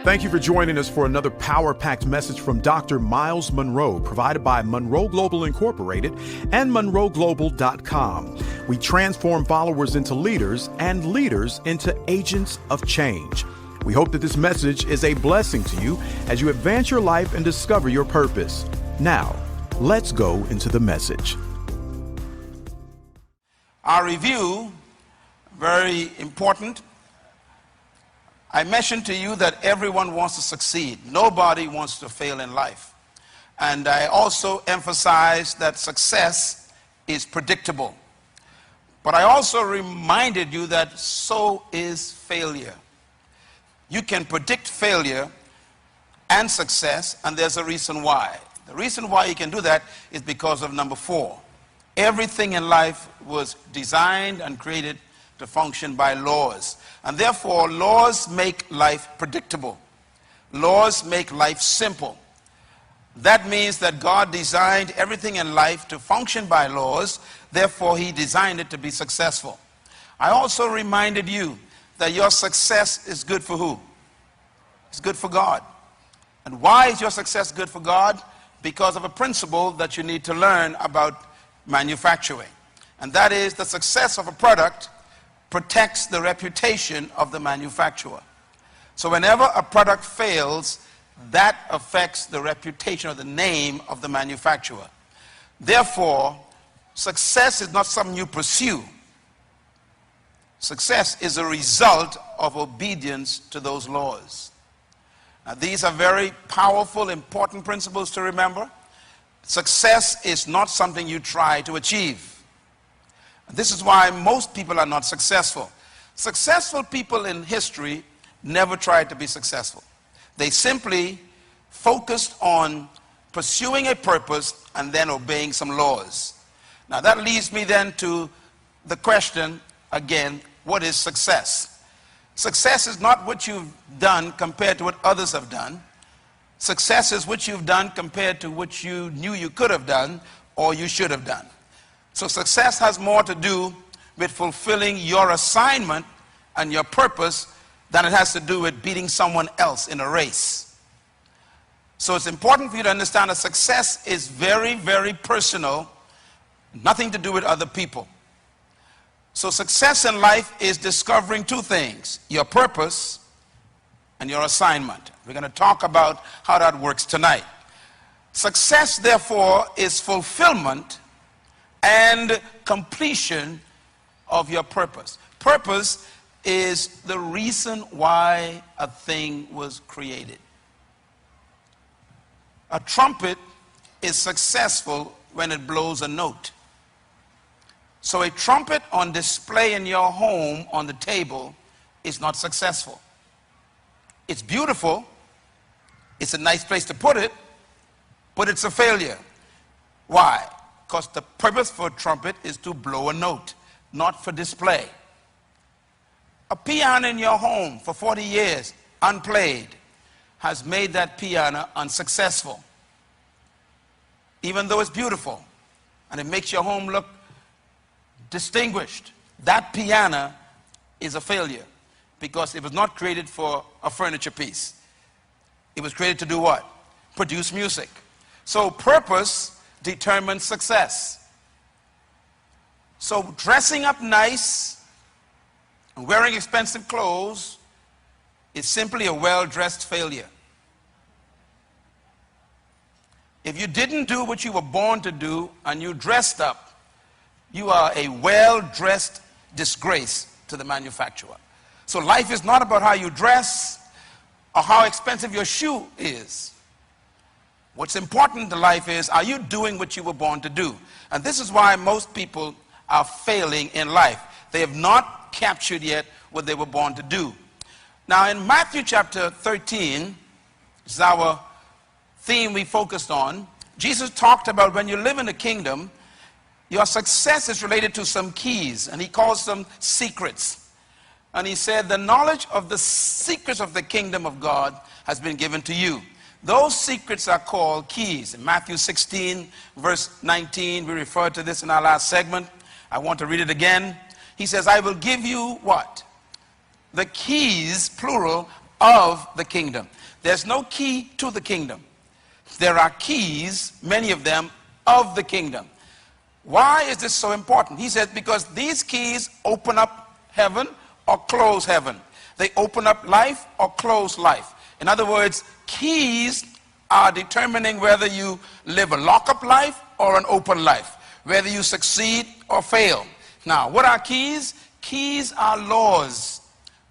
Thank you for joining us for another power-packed message from Dr. Myles Munroe, provided by Munroe Global Incorporated and MunroeGlobal.com. We transform followers into leaders and leaders into agents of change. We hope that this message is a blessing to you as you advance your life and discover your purpose. Now, let's go into the message. Our review, very important. I mentioned to you that everyone wants to succeed. Nobody wants to fail in life. And I also emphasized that success is predictable. But I also reminded you that so is failure. You can predict failure and success, and there's a reason why. The reason why you can do that is because of number 4. Everything in life was designed and created to function by laws. And therefore, laws make life predictable. Laws make life simple. That means that God designed everything in life to function by laws. Therefore, he designed it to be successful. I also reminded you that your success is good for who? It's good for God. And why is your success good for God? Because of a principle that you need to learn about manufacturing. And that is the success of a product protects the reputation of the manufacturer. So whenever a product fails, that affects the reputation or the name of the manufacturer. Therefore, success is not something you pursue. Success is a result of obedience to those laws. Now, these are very powerful, important principles to remember. Success is not something you try to achieve. This is why most people are not successful. Successful people in history never tried to be successful. They simply focused on pursuing a purpose and then obeying some laws. Now that leads me then to the question again, what is success? Success is not what you've done compared to what others have done. Success is what you've done compared to what you knew you could have done or you should have done. So success has more to do with fulfilling your assignment and your purpose than it has to do with beating someone else in a race. So it's important for you to understand that success is very, very personal, nothing to do with other people. So success in life is discovering 2 things, your purpose and your assignment. We're going to talk about how that works tonight. Success, therefore, is fulfillment and completion of your purpose. Purpose is the reason why a thing was created. A trumpet is successful when it blows a note. So a trumpet on display in your home on the table is not successful. It's beautiful, it's a nice place to put it, but it's a failure. Why? Because the purpose for a trumpet is to blow a note, not for display. A piano in your home for 40 years, unplayed, has made that piano unsuccessful. Even though it's beautiful and it makes your home look distinguished, that piano is a failure because it was not created for a furniture piece. It was created to do what? Produce music. So purpose determines success. So dressing up nice and wearing expensive clothes is simply a well-dressed failure. If you didn't do what you were born to do and you dressed up, you are a well-dressed disgrace to the manufacturer. So life is not about how you dress or how expensive your shoe is. What's important to life is, are you doing what you were born to do? And this is why most people are failing in life. They have not captured yet what they were born to do. Now in Matthew chapter 13, this is our theme we focused on. Jesus talked about when you live in the kingdom, your success is related to some keys, and he calls them secrets. And he said, the knowledge of the secrets of the kingdom of God has been given to you. Those secrets are called keys. In Matthew 16, verse 19, we referred to this in our last segment. I want to read it again. He says, I will give you what? The keys, plural, of the kingdom. There's no key to the kingdom. There are keys, many of them, of the kingdom. Why is this so important? He says because these keys open up heaven or close heaven. They open up life or close life. In other words, keys are determining whether you live a lock-up life or an open life, whether you succeed or fail. Now, what are keys? Keys are laws,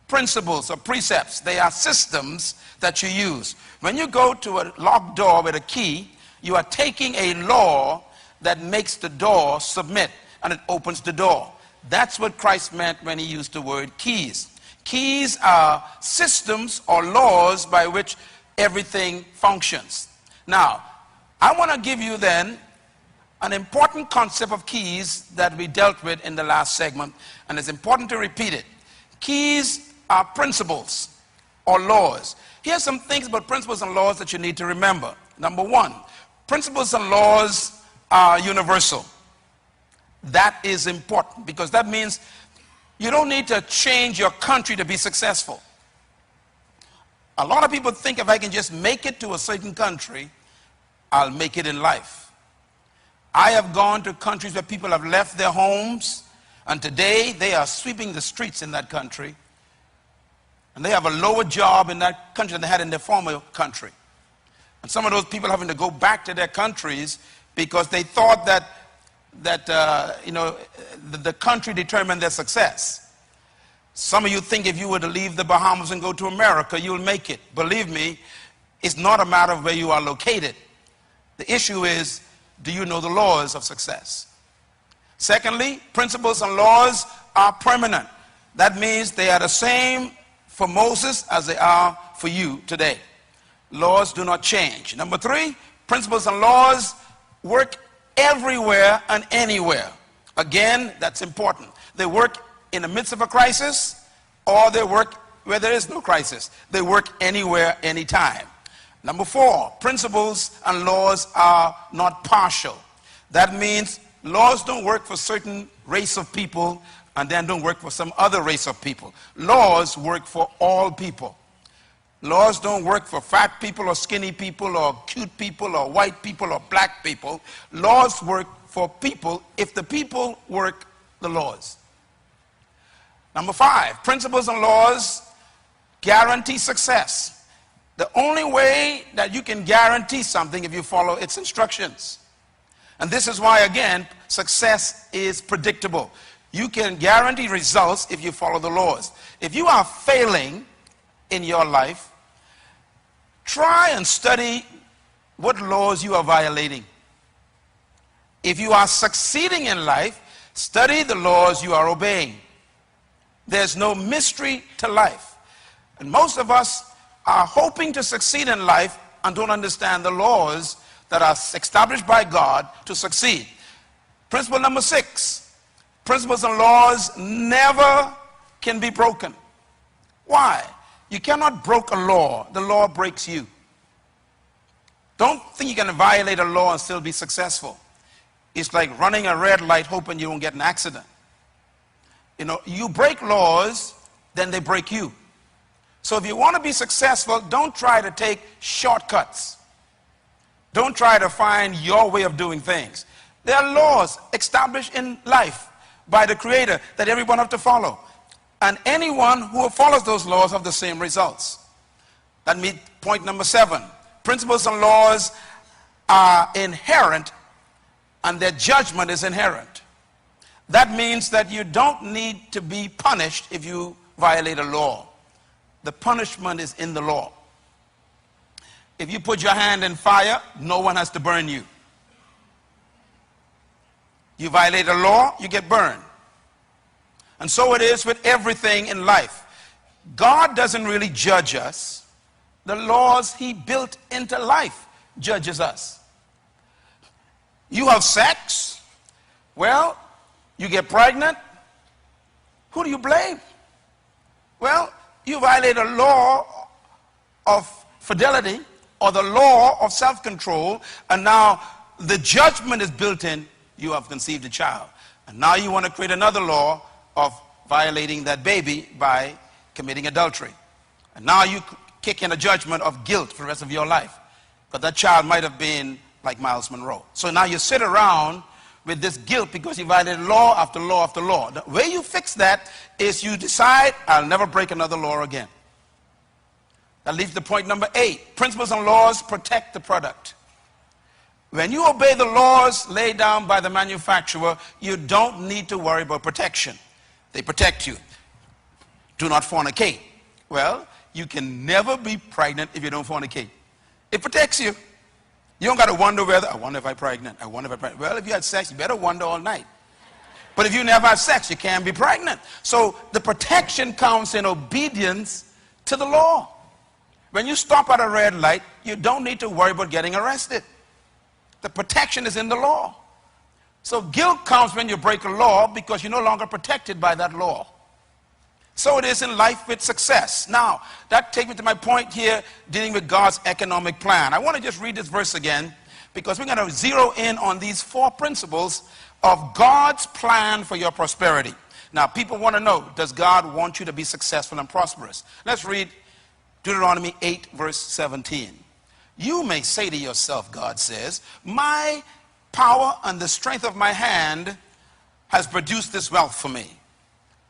principles, or precepts. They are systems that you use. When you go to a locked door with a key, you are taking a law that makes the door submit, and it opens the door. That's what Christ meant when he used the word keys. Keys are systems or laws by which everything functions. Now, I want to give you then an important concept of keys that we dealt with in the last segment, and it's important to repeat it. Keys are principles or laws. Here's some things about principles and laws that you need to remember. Number one, principles and laws are universal. That is important because that means you don't need to change your country to be successful. A lot of people think if I can just make it to a certain country, I'll make it in life. I have gone to countries where people have left their homes, and today they are sweeping the streets in that country, and they have a lower job in that country than they had in their former country. And some of those people having to go back to their countries because they thought that the country determined their success. Some of you think if you were to leave the Bahamas and go to America, you'll make it. Believe me, it's not a matter of where you are located. The issue is, do you know the laws of success? Secondly, principles and laws are permanent. That means they are the same for Moses as they are for you today. Laws do not change. Number three, principles and laws work everywhere and anywhere. Again, that's important. They work in the midst of a crisis, or they work where there is no crisis. They work anywhere, anytime. Number four, principles and laws are not partial. That means laws don't work for certain race of people and then don't work for some other race of people. Laws work for all people. Laws don't work for fat people or skinny people or cute people or white people or black people. Laws work for people if the people work the laws. Number five, principles and laws guarantee success. The only way that you can guarantee something if you follow its instructions. And this is why, again, success is predictable. You can guarantee results if you follow the laws. If you are failing in your life, try and study what laws you are violating. If you are succeeding in life, study the laws you are obeying. There's no mystery to life. And most of us are hoping to succeed in life and don't understand the laws that are established by God to succeed. Principle number 6, principles and laws never can be broken. Why? You cannot break a law. The law breaks you. Don't think you can violate a law and still be successful. It's like running a red light hoping you won't get an accident. You know, you break laws, then they break you. So if you want to be successful, don't try to take shortcuts. Don't try to find your way of doing things. There are laws established in life by the Creator that everyone has to follow. And anyone who follows those laws have the same results. That means point number 7. Principles and laws are inherent and their judgment is inherent. That means that you don't need to be punished if you violate a law. The punishment is in the law. If you put your hand in fire, no one has to burn you. You violate a law, you get burned. And so it is with everything in life. God doesn't really judge us. The laws he built into life judges us. You have sex, well, you get pregnant, who do you blame? Well, you violate a law of fidelity or the law of self-control, and now the judgment is built in, you have conceived a child. And now you want to create another law of violating that baby by committing adultery. And now you kick in a judgment of guilt for the rest of your life. But that child might have been like Myles Munroe. So now you sit around with this guilt because you violated law after law after law. The way you fix that is you decide, I'll never break another law again. That leads to point number 8. Principles and laws protect the product. When you obey the laws laid down by the manufacturer, you don't need to worry about protection. They protect you. Do not fornicate. Well, you can never be pregnant if you don't fornicate. It protects you. You don't got to wonder whether, I wonder if I'm pregnant. I wonder if I'm pregnant. Well, if you had sex, you better wonder all night. But if you never have sex, you can't be pregnant. So the protection comes in obedience to the law. When you stop at a red light, you don't need to worry about getting arrested. The protection is in the law. So guilt comes when you break a law because you're no longer protected by that law. So it is in life with success. Now, that takes me to my point here dealing with God's economic plan. I want to just read this verse again because we're going to zero in on these 4 principles of God's plan for your prosperity. Now, people want to know, does God want you to be successful and prosperous? Let's read Deuteronomy 8, verse 17. You may say to yourself, God says, my power and the strength of my hand has produced this wealth for me.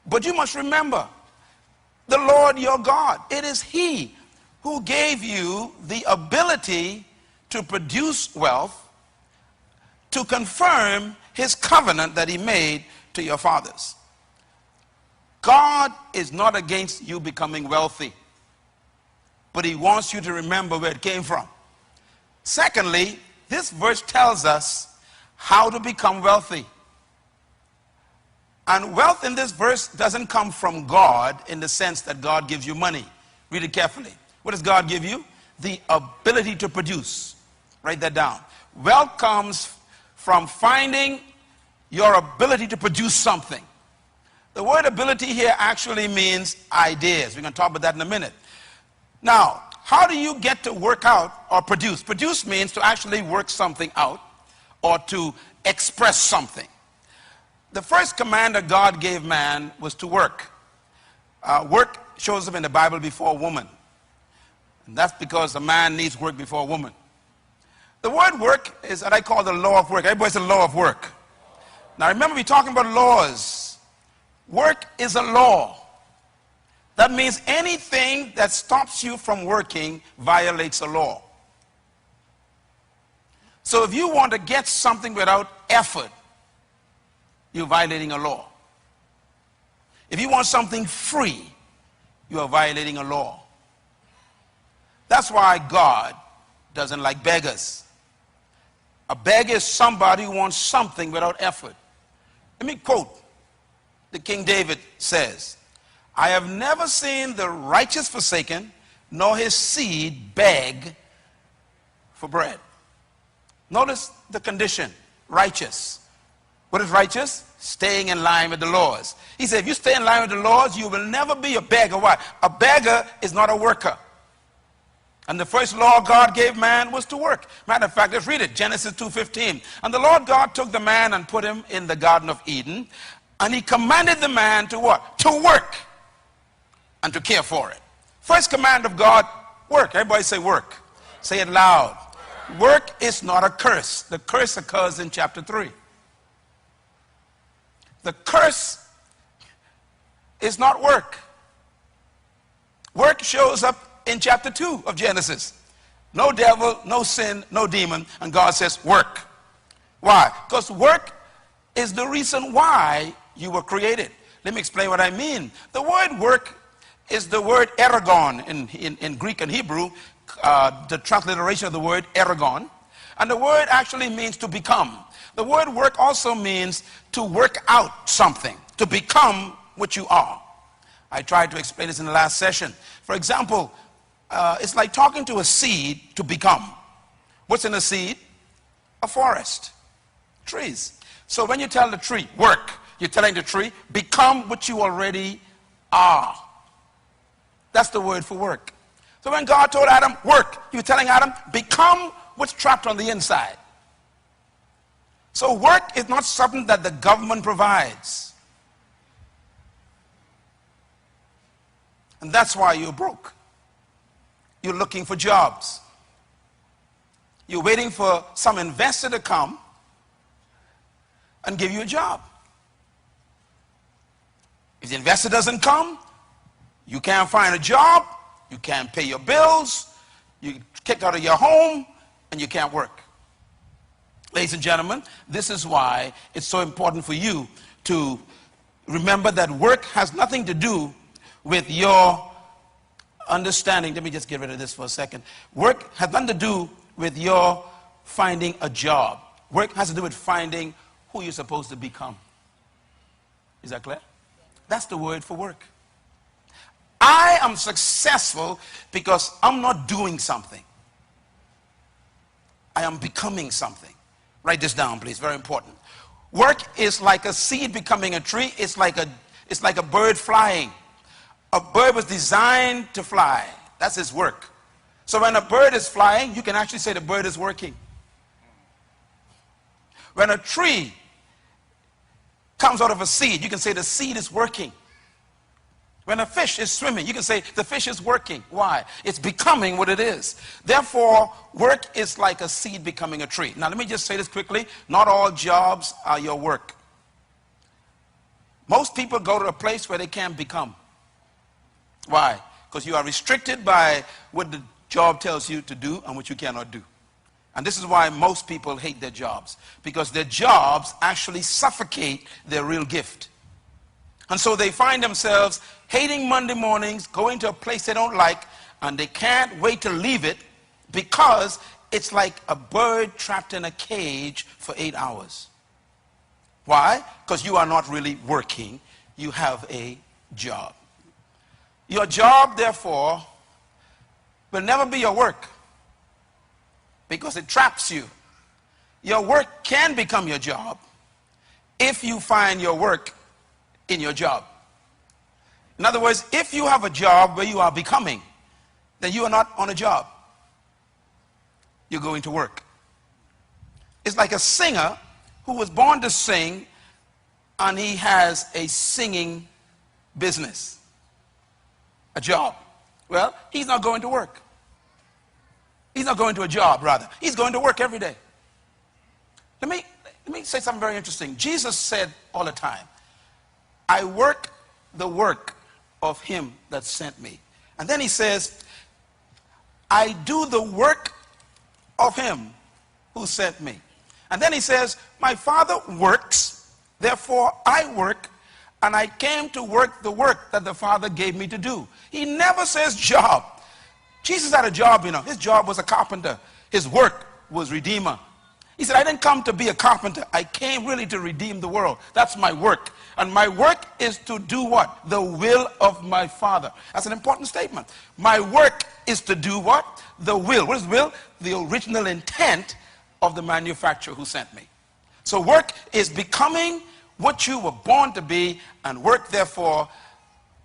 But you must remember, the Lord your God, it is He who gave you the ability to produce wealth, to confirm His covenant that He made to your fathers. God is not against you becoming wealthy, but He wants you to remember where it came from. Secondly, this verse tells us how to become wealthy. And wealth in this verse doesn't come from God in the sense that God gives you money. Read it carefully. What does God give you? The ability to produce. Write that down. Wealth comes from finding your ability to produce something. The word ability here actually means ideas. We're going to talk about that in a minute. Now, how do you get to work out or produce? Produce means to actually work something out or to express something. The first command that God gave man was to work. Work shows up in the Bible before woman. And that's because a man needs work before a woman. The word work is what I call the law of work. Everybody says the law of work. Now remember, we're talking about laws. Work is a law. That means anything that stops you from working violates a law. So if you want to get something without effort, you're violating a law. If you want something free, you are violating a law. That's why God doesn't like beggars. A beggar is somebody who wants something without effort. Let me quote the King David says, I have never seen the righteous forsaken, nor his seed beg for bread. Notice the condition, righteous. What is righteous? Staying in line with the laws. He said, if you stay in line with the laws, you will never be a beggar. Why? A beggar is not a worker. And the first law God gave man was to work. Matter of fact, let's read it. Genesis 2:15. And the Lord God took the man and put him in the Garden of Eden. And he commanded the man to what? To work and to care for it. First command of God, work. Everybody say work. Say it loud. Work is not a curse. The curse occurs in chapter 3. The curse is not work. Work shows up in chapter 2 of Genesis. No devil, no sin, no demon, and God says work. Why? Because work is the reason why you were created. Let me explain what I mean. The word work is the word ergon in Greek and Hebrew, the transliteration of the word ergon. And the word actually means to become. The word work also means to work out something, to become what you are. I tried to explain this in the last session. For example, it's like talking to a seed to become. What's in a seed? A forest, trees. So when you tell the tree, work, you're telling the tree, become what you already are. That's the word for work. So when God told Adam, work, you're telling Adam, become what's trapped on the inside. So work is not something that the government provides. And that's why you're broke. You're looking for jobs. You're waiting for some investor to come and give you a job. If the investor doesn't come, you can't find a job, you can't pay your bills, you're kicked out of your home, and you can't work. Ladies and gentlemen, this is why it's so important for you to remember that work has nothing to do with your understanding. Let me just get rid of this for a second. Work has nothing to do with your finding a job. Work has to do with finding who you're supposed to become. Is that clear? That's the word for work. I am successful because I'm not doing something. I am becoming something. Write this down, please. Very important. Work is like a seed becoming a tree. It's like a bird flying. A bird was designed to fly. That's its work. So when a bird is flying, you can actually say the bird is working. When a tree comes out of a seed, you can say the seed is working. When a fish is swimming, you can say the fish is working. Why? It's becoming what it is. Therefore, work is like a seed becoming a tree. Now, let me just say this quickly. Not all jobs are your work. Most people go to a place where they can't become. Why? Because you are restricted by what the job tells you to do and what you cannot do. And this is why most people hate their jobs, because their jobs actually suffocate their real gift. And so they find themselves hating Monday mornings, going to a place they don't like, and they can't wait to leave it because it's like a bird trapped in a cage for 8 hours. Why? Because you are not really working. You have a job. Your job, therefore, will never be your work because it traps you. Your work can become your job if you find your work in your job. In other words, if you have a job where you are becoming, then you are not on a job. You're going to work. It's like a singer who was born to sing and he has a singing business, a job. Well, he's not going to work. He's not going to a job, rather. He's going to work every day. Let me say something very interesting. Jesus said all the time, I work the work of him that sent me. And then he says, I do the work of him who sent me. And then he says, my Father works, therefore I work, and I came to work the work that the Father gave me to do. He never says job. Jesus had a job, you know. His job was a carpenter. His work was redeemer. He said, I didn't come to be a carpenter. I came really to redeem the world. That's my work. And my work is to do what? The will of my Father. That's an important statement. My work is to do what? The will. What is will? The original intent of the manufacturer who sent me. So work is becoming what you were born to be, and work, therefore,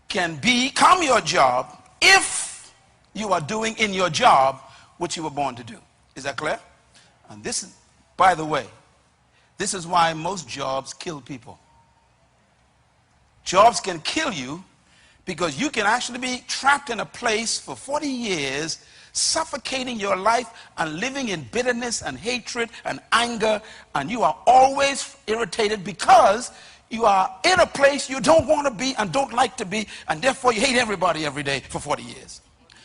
can become your job if you are doing in your job what you were born to do. Is that clear? And this is, by the way, this is why most jobs kill people. Jobs can kill you because you can actually be trapped in a place for 40 years, suffocating your life and living in bitterness and hatred and anger, and you are always irritated because you are in a place you don't want to be and don't like to be, and therefore you hate everybody every day for 40 years.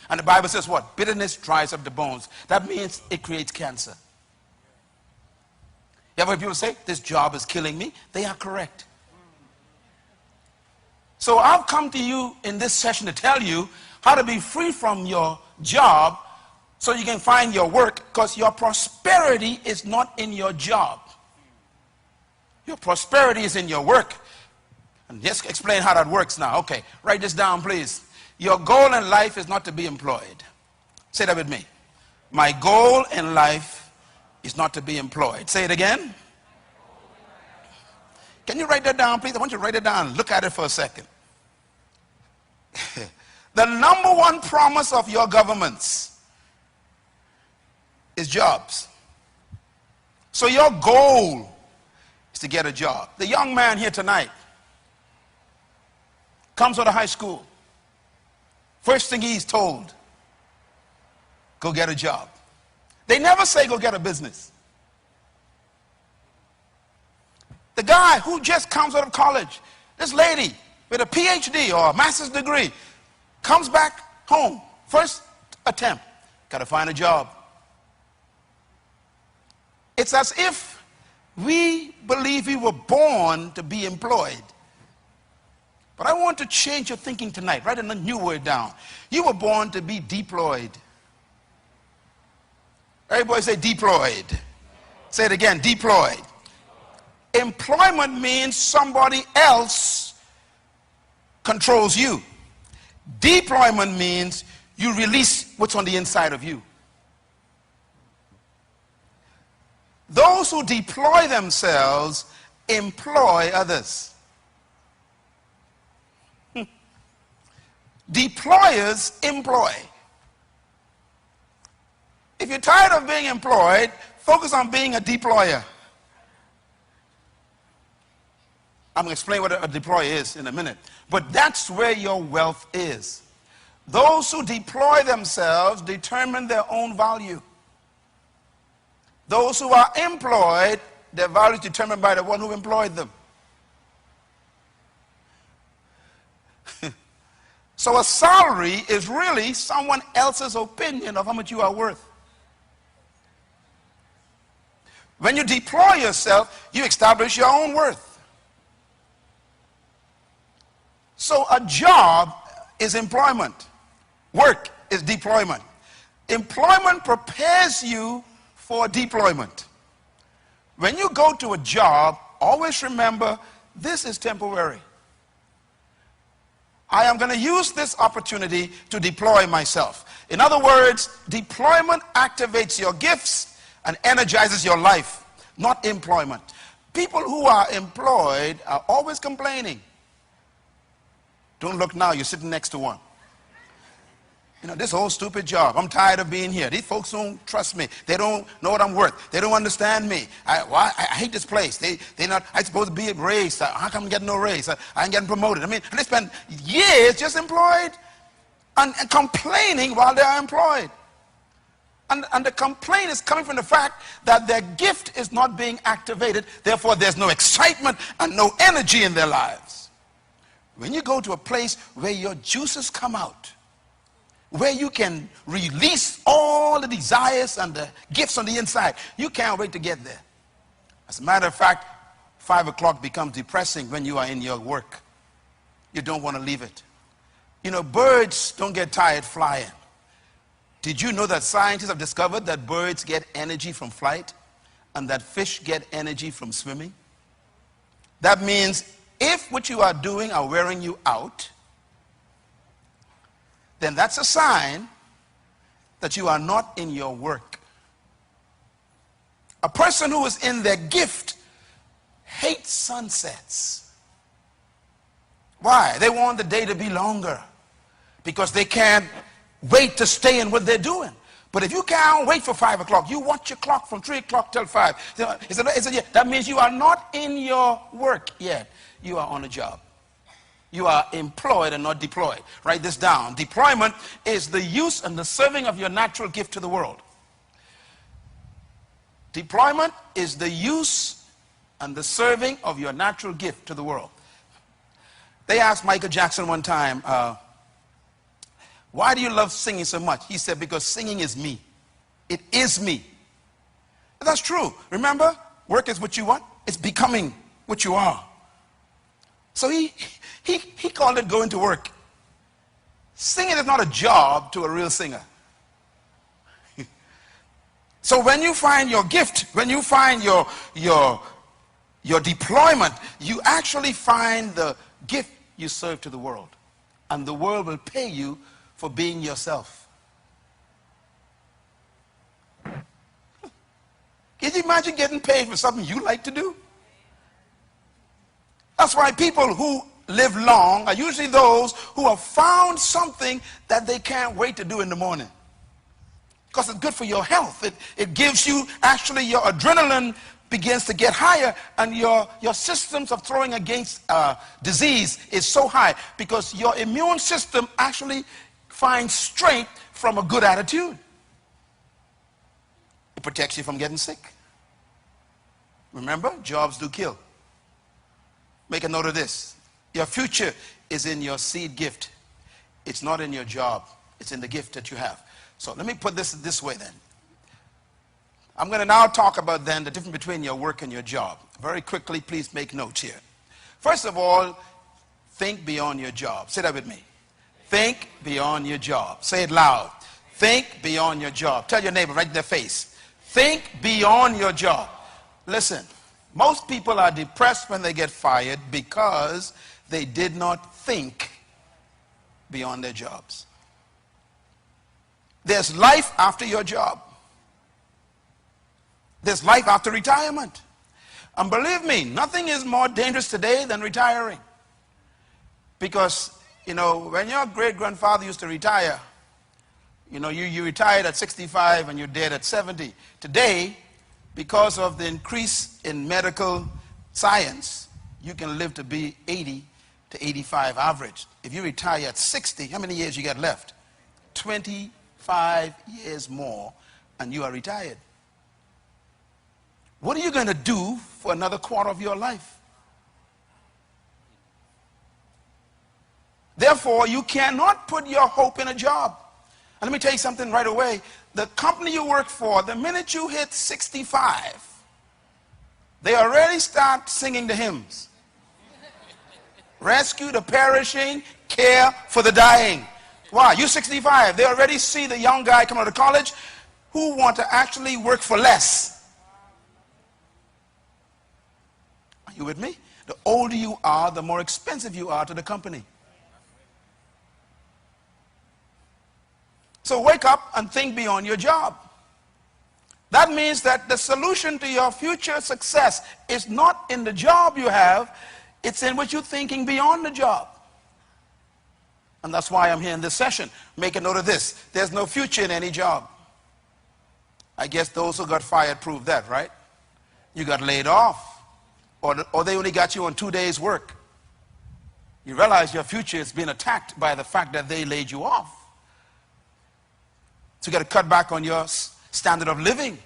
And the Bible says what? Bitterness dries up the bones. That means it creates cancer. You ever heard people say, this job is killing me? They are correct. So I've come to you in this session to tell you how to be free from your job so you can find your work, because your prosperity is not in your job. Your prosperity is in your work. And just explain how that works now. Okay, write this down, please. Your goal in life is not to be employed. Say that with me. My goal in life is not to be employed. Say it again. Can you write that down, please? I want you to write it down. Look at it for a second. The number one promise of your governments is jobs. So your goal is to get a job. The young man here tonight comes out of high school. First thing he's told, go get a job. They never say go get a business. The guy who just comes out of college, this lady with a PhD or a master's degree, comes back home, first attempt, got to find a job. It's as if we believe we were born to be employed. But I want to change your thinking tonight. Write a new word down. You were born to be deployed. Everybody say deployed. Say it again, deployed. Employment means somebody else controls you. Deployment means you release what's on the inside of you. Those who deploy themselves employ others. Deployers employ. If you're tired of being employed, focus on being a deployer. I'm going to explain what a deployer is in a minute. But that's where your wealth is. Those who deploy themselves determine their own value. Those who are employed, their value is determined by the one who employed them. So a salary is really someone else's opinion of how much you are worth. When you deploy yourself, you establish your own worth. So a job is employment. Work is deployment. Employment prepares you for deployment. When you go to a job, always remember this is temporary. I am going to use this opportunity to deploy myself. In other words, deployment activates your gifts and energizes your life, not employment. People who are employed are always complaining. Don't look now, you're sitting next to one. You know, this whole stupid job, I'm tired of being here. These folks don't trust me. They don't know what I'm worth. They don't understand me. I hate this place. I'm supposed to be raised. How come I'm getting no raise? I ain't getting promoted. I mean, and they spend years just employed and complaining while they are employed. And the complaint is coming from the fact that their gift is not being activated. Therefore, there's no excitement and no energy in their lives. When you go to a place where your juices come out, where you can release all the desires and the gifts on the inside, you can't wait to get there. As a matter of fact, 5 o'clock becomes depressing when you are in your work. You don't want to leave it. You know, birds don't get tired flying. Did you know that scientists have discovered that birds get energy from flight and that fish get energy from swimming? That means if what you are doing are wearing you out, then that's a sign that you are not in your work. A person who is in their gift hates sunsets. Why? They want the day to be longer because they can't wait to stay in what they're doing. But if you can't wait for 5 o'clock, you watch your clock from 3 o'clock till 5. That means you are not in your work yet. You are on a job. You are employed and not deployed. Write this down. Deployment is the use and the serving of your natural gift to the world. Deployment is the use and the serving of your natural gift to the world. They asked Michael Jackson one time, why do you love singing so much? He said, because singing is me. It is me. And that's true. Remember, work is what you want. It's becoming what you are. So he called it going to work. Singing is not a job to a real singer. So when you find your gift, when you find your deployment, you actually find the gift you serve to the world. And the world will pay you for being yourself. Can you imagine getting paid for something you like to do? That's why people who live long are usually those who have found something that they can't wait to do in the morning. Because it's good for your health. It gives you, actually, your adrenaline begins to get higher, and your systems of throwing against disease is so high because your immune system actually finds strength from a good attitude. It protects you from getting sick. Remember, jobs do kill. Make a note of this. Your future is in your seed gift. It's not in your job. It's in the gift that you have. So let me put this way then. I'm going to now talk about then the difference between your work and your job. Very quickly, please make notes here. First of all, think beyond your job. Say that with me. Think beyond your job. Say it loud. Think beyond your job. Tell your neighbor right in their face. Think beyond your job. Listen, most people are depressed when they get fired because they did not think beyond their jobs. There's life after your job. There's life after retirement. And believe me, nothing is more dangerous today than retiring. Because, you know, when your great-grandfather used to retire, you know, you retired at 65 and you're dead at 70. Today, because of the increase in medical science, you can live to be 80 to 85 average. If you retire at 60, how many years you got left? 25 years more, and you are retired. What are you going to do for another quarter of your life? Therefore, you cannot put your hope in a job. And let me tell you something right away. The company you work for, the minute you hit 65, they already start singing the hymns. Rescue the perishing, care for the dying. Why? You're 65. They already see the young guy coming out of college who want to actually work for less. Are you with me? The older you are, the more expensive you are to the company. So wake up and think beyond your job. That means that the solution to your future success is not in the job you have, it's in what you're thinking beyond the job. And that's why I'm here in this session. Make a note of this. There's no future in any job. I guess those who got fired prove that, right? You got laid off. Or they only got you on 2 days' work. You realize your future is being attacked by the fact that they laid you off. So you got to cut back on your standard of living.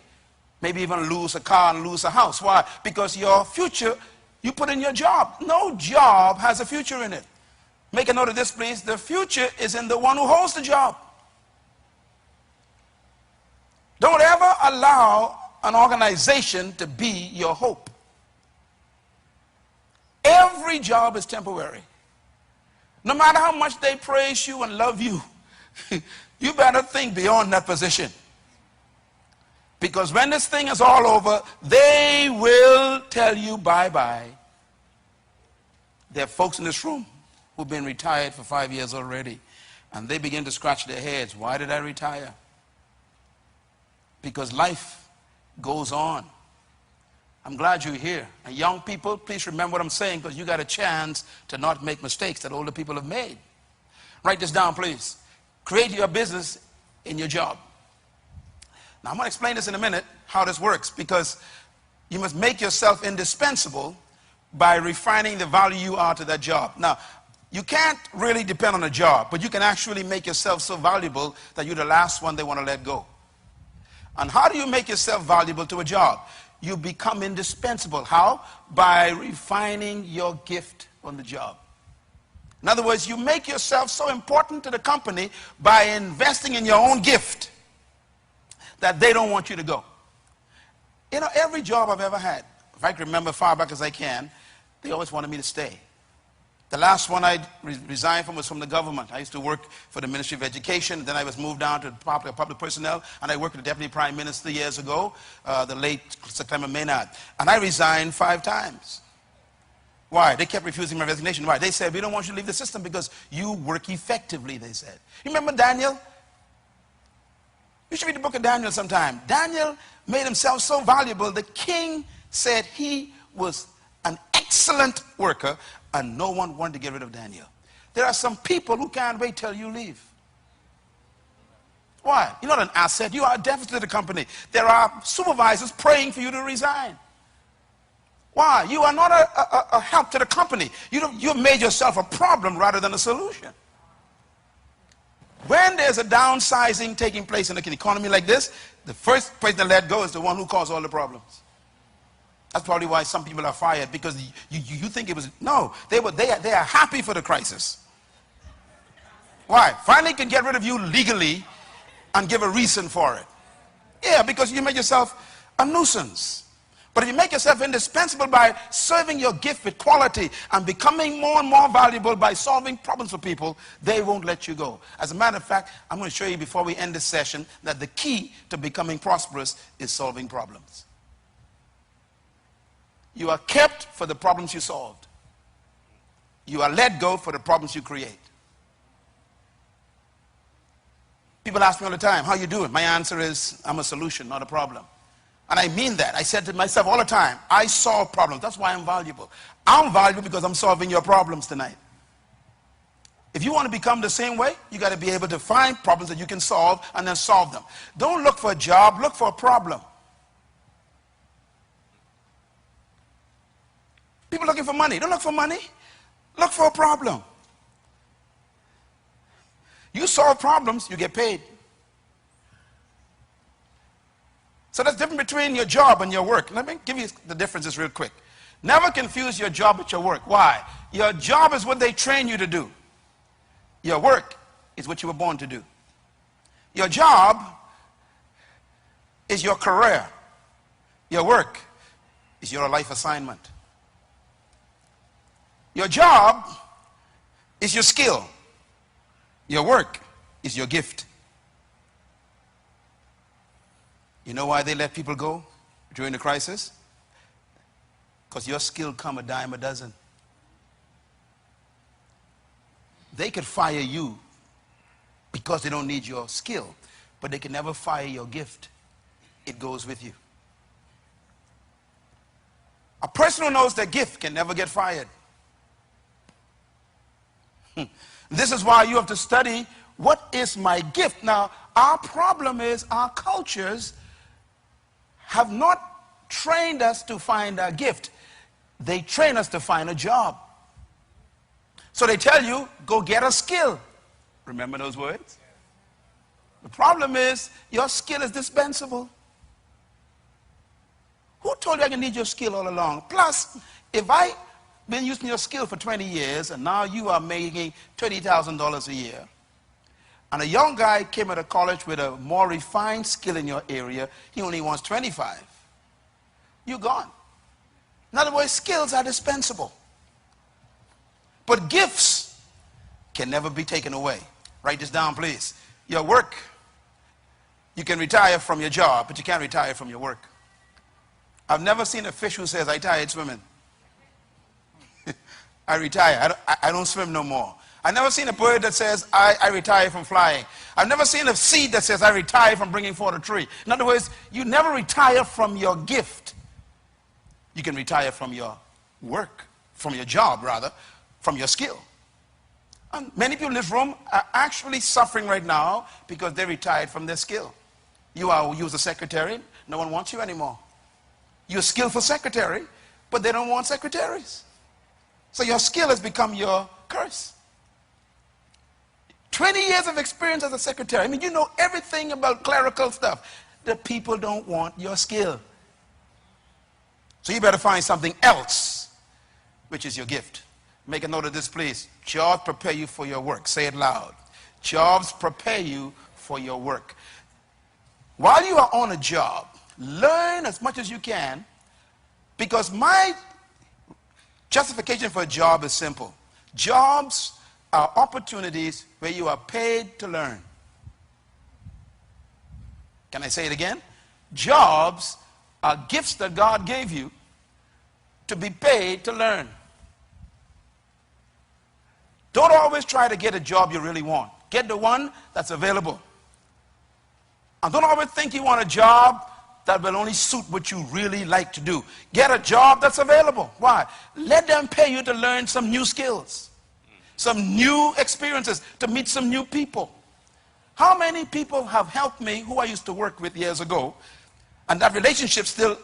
Maybe even lose a car and lose a house. Why? Because your future, you put in your job. No job has a future in it. Make a note of this, please. The future is in the one who holds the job. Don't ever allow an organization to be your hope. Every job is temporary. No matter how much they praise you and love you, you better think beyond that position. Because when this thing is all over, they will tell you bye-bye. There are folks in this room who've been retired for 5 years already, and they begin to scratch their heads. Why did I retire? Because life goes on. I'm glad you're here. And young people, please remember what I'm saying, because you got a chance to not make mistakes that older people have made. Write this down, please. Create your business in your job. Now, I'm going to explain this in a minute, how this works, because you must make yourself indispensable by refining the value you are to that job. Now, you can't really depend on a job, but you can actually make yourself so valuable that you're the last one they want to let go. And how do you make yourself valuable to a job? You become indispensable. How? By refining your gift on the job. In other words, you make yourself so important to the company by investing in your own gift that they don't want you to go. You know, every job I've ever had, if I can remember far back as I can, they always wanted me to stay. The last one I resigned from was from the government. I used to work for the Ministry of Education. Then I was moved down to public personnel, and I worked with the Deputy Prime Minister years ago, the late Sir Clement Maynard. And I resigned 5 times. Why? They kept refusing my resignation. Why? They said, we don't want you to leave the system because you work effectively, they said. You remember Daniel? You should read the book of Daniel sometime. Daniel made himself so valuable, the king said he was an excellent worker, and no one wanted to get rid of Daniel. There are some people who can't wait till you leave. Why? You're not an asset. You are a deficit to the company. There are supervisors praying for you to resign. Why? You are not a help to the company. You've made yourself a problem rather than a solution. When there's a downsizing taking place in an economy like this, the first person to let go is the one who caused all the problems. That's probably why some people are fired, because you think it was, no, they are happy for the crisis. Why? Finally can get rid of you legally and give a reason for it. Yeah, because you make yourself a nuisance. But if you make yourself indispensable by serving your gift with quality and becoming more and more valuable by solving problems for people, they won't let you go. As a matter of fact, I'm going to show you before we end this session that the key to becoming prosperous is solving problems. You are kept for the problems you solved. You are let go for the problems you create. People ask me all the time, how you doing? My answer is, I'm a solution, not a problem. And I mean that. I said to myself all the time, I solve problems. That's why I'm valuable. I'm valuable because I'm solving your problems tonight. If you want to become the same way, you got to be able to find problems that you can solve and then solve them. Don't look for a job, look for a problem. People looking for money. Don't look for money. Look for a problem. You solve problems, you get paid. So that's different between your job and your work. Let me give you the differences real quick. Never confuse your job with your work. Why? Your job is what they train you to do. Your work is what you were born to do. Your job is your career. Your work is your life assignment. Your job is your skill. Your work is your gift. You know why they let people go during the crisis? Because your skill come a dime a dozen. They could fire you because they don't need your skill, but they can never fire your gift. It goes with you. A person who knows their gift can never get fired. This is why you have to study, what is my gift? Now, our problem is our cultures have not trained us to find our gift. They train us to find a job. So they tell you, go get a skill. Remember those words? The problem is, your skill is dispensable. Who told you I can need your skill all along? Plus, if I been using your skill for 20 years and now you are making $20,000 a year, and a young guy came out of college with a more refined skill in your area, he only wants 25. You're gone. In other words, skills are dispensable. But gifts can never be taken away. Write this down, please. Your work, you can retire from your job, but you can't retire from your work. I've never seen a fish who says, I tired swimming. I retire. I don't swim no more. I've never seen a bird that says, I retire from flying. I've never seen a seed that says, I retire from bringing forth a tree. In other words, you never retire from your gift. You can retire from your work, from your job, rather, from your skill. And many people in this room are actually suffering right now because they retired from their skill. You was a secretary, no one wants you anymore. You're a skillful secretary, but they don't want secretaries. So your skill has become your curse. 20 years of experience as a secretary. I mean, you know everything about clerical stuff. The people don't want your skill. So you better find something else, which is your gift. Make a note of this, please. Jobs prepare you for your work. Say it loud. Jobs prepare you for your work. While you are on a job, learn as much as you can, because my justification for a job is simple. Jobs are opportunities where you are paid to learn. Can I say it again? Jobs are gifts that God gave you to be paid to learn. Don't always try to get a job you really want. Get the one that's available. And don't always think you want a job that will only suit what you really like to do. Get a job that's available. Why? Let them pay you to learn some new skills, some new experiences, to meet some new people. How many people have helped me who I used to work with years ago, and that relationship still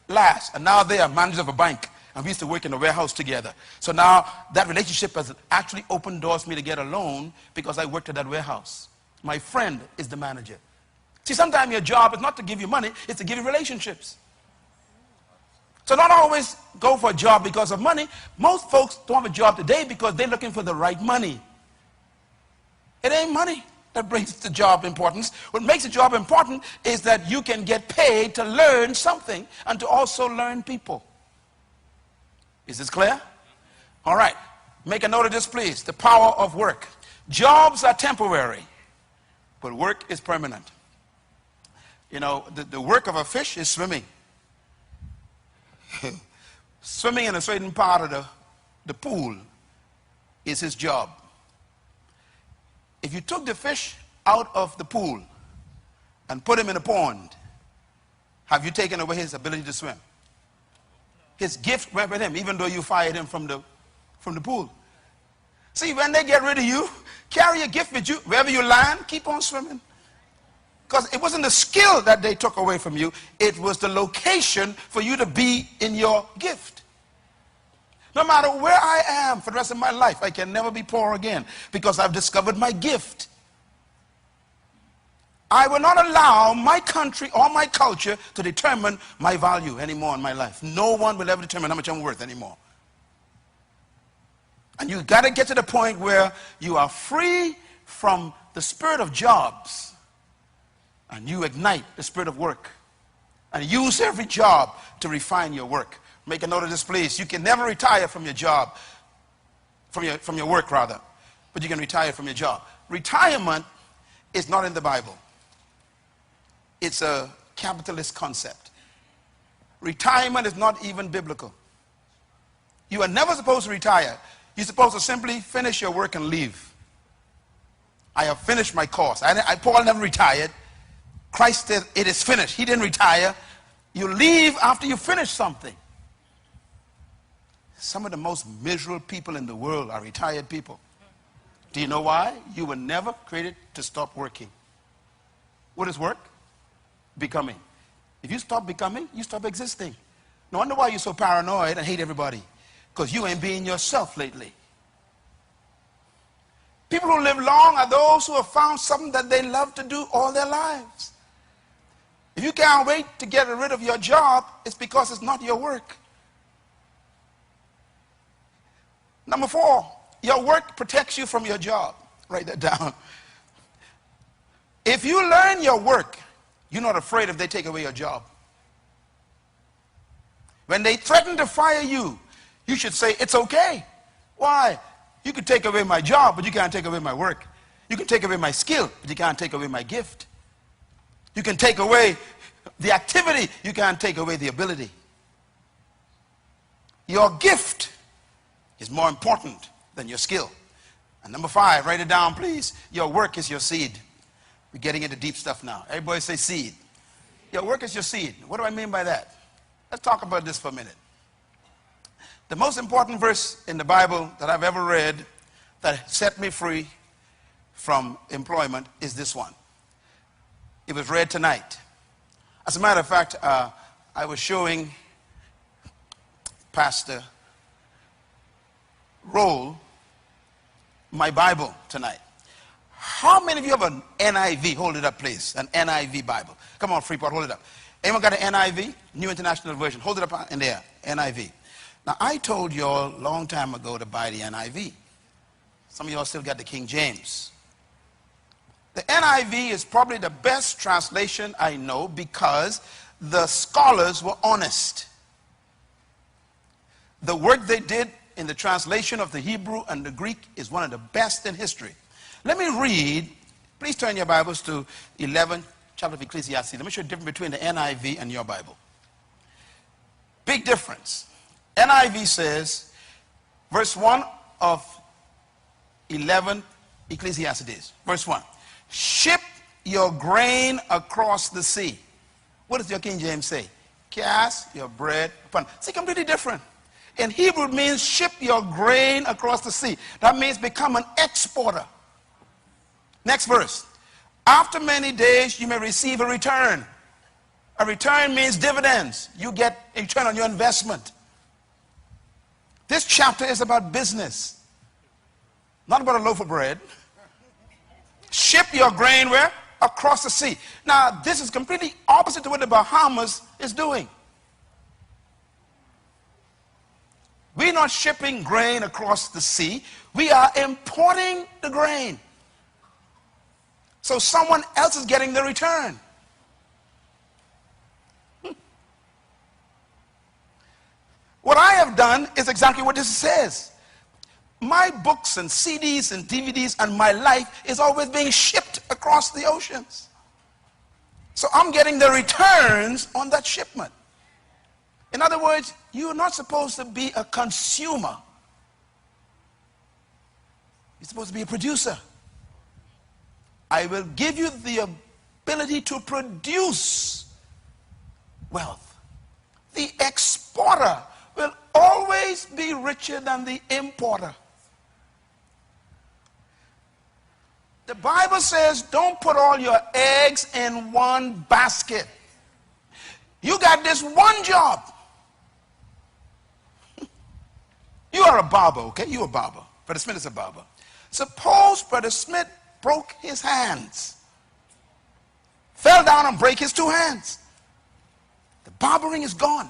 lasts, and now they are managers of a bank, and we used to work in a warehouse together. So now that relationship has actually opened doors for me to get a loan because I worked at that warehouse. My friend is the manager. See, sometimes your job is not to give you money, it's to give you relationships. So don't always go for a job because of money. Most folks don't have a job today because they're looking for the right money. It ain't money that brings the job importance. What makes a job important is that you can get paid to learn something and to also learn people. Is this clear? All right. Make a note of this, please. The power of work. Jobs are temporary, but work is permanent. You know, the work of a fish is swimming. Swimming in a certain part of the pool is his job. If you took the fish out of the pool and put him in a pond, have you taken away his ability to swim? His gift went with him, even though you fired him from the pool. See, when they get rid of you, carry your gift with you. Wherever you land, keep on swimming. Because it wasn't the skill that they took away from you. It was the location for you to be in your gift. No matter where I am for the rest of my life, I can never be poor again because I've discovered my gift. I will not allow my country or my culture to determine my value anymore in my life. No one will ever determine how much I'm worth anymore. And you got to get to the point where you are free from the spirit of jobs and you ignite the spirit of work and use every job to refine your work. Make a note of this, please. You can never retire from your job, from your work rather, but you can retire from your job. Retirement is not in the Bible. It's a capitalist concept. Retirement is not even biblical. You are never supposed to retire. You're supposed to simply finish your work and leave. I have finished my course. Paul never retired. Christ said, it is finished. He didn't retire. You leave after you finish something. Some of the most miserable people in the world are retired people. Do you know why? You were never created to stop working. What is work? Becoming. If you stop becoming, you stop existing. No wonder why you're so paranoid and hate everybody. Because you ain't being yourself lately. People who live long are those who have found something that they love to do all their lives. If you can't wait to get rid of your job, it's because it's not your work. Number 4, your work protects you from your job. Write that down. If you learn your work, you're not afraid if they take away your job. When they threaten to fire you, you should say, it's okay. Why? You could take away my job, but you can't take away my work. You can take away my skill, but you can't take away my gift. You can take away the activity, you can't take away the ability. Your gift is more important than your skill. And number 5, write it down, please. Your work is your seed. We're getting into deep stuff now. Everybody say seed. Your work is your seed. What do I mean by that? Let's talk about this for a minute. The most important verse in the Bible that I've ever read that set me free from employment is this one. It was read tonight. As a matter of fact, I was showing Pastor Roll my Bible tonight. How many of you have an NIV? Hold it up, please. An NIV Bible. Come on, Freeport, hold it up. Anyone got an NIV? New International Version. Hold it up in there. NIV. Now, I told you all a long time ago to buy the NIV. Some of y'all still got the King James. The NIV is probably the best translation I know because the scholars were honest. The work they did in the translation of the Hebrew and the Greek is one of the best in history. Let me read. Please turn your Bibles to 11th chapter of Ecclesiastes. Let me show you the difference between the NIV and your Bible. Big difference. NIV says, verse 1 of 11 Ecclesiastes, verse 1. Ship your grain across the sea. What does your King James say? Cast your bread upon. See, completely different. In Hebrew, it means ship your grain across the sea. That means become an exporter. Next verse. After many days, you may receive a return. A return means dividends. You get a return on your investment. This chapter is about business, not about a loaf of bread. ship your grain where? Across the sea. Now, this is completely opposite to what the Bahamas is doing. We're not shipping grain across the sea. We are importing the grain. So someone else is getting the return. What I have done is exactly what this says. My books and CDs and DVDs and my life is always being shipped across the oceans. So I'm getting the returns on that shipment. In other words, you're not supposed to be a consumer. You're supposed to be a producer. I will give you the ability to produce wealth. The exporter will always be richer than the importer. The Bible says don't put all your eggs in one basket. You got this one job. You are a barber, okay? You're a barber. Brother Smith is a barber. Suppose Brother Smith broke his hands. Fell down and break his two hands. The barbering is gone.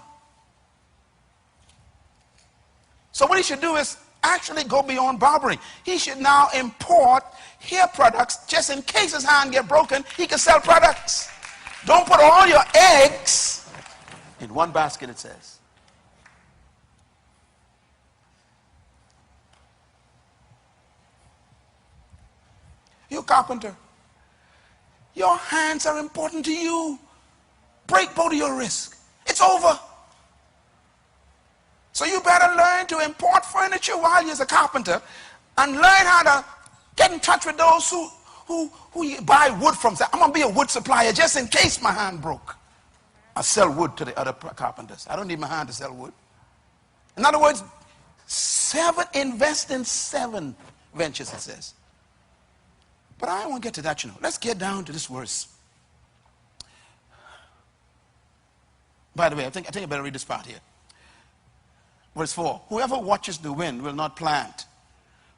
So what he should do is actually go beyond barbering. He should now import hair products just in case his hand get broken, he can sell products. Don't put all your eggs in one basket, it says. You carpenter, your hands are important to you. Break both of your wrists. It's over. So you better learn to import furniture while you're a carpenter and learn how to get in touch with those who you buy wood from. Say, I'm going to be a wood supplier just in case my hand broke. I sell wood to the other carpenters. I don't need my hand to sell wood. In other words, invest in 7 ventures, it says. But I won't get to that, you know. Let's get down to this verse. By the way, I think I better read this part here. Verse 4. Whoever watches the wind will not plant.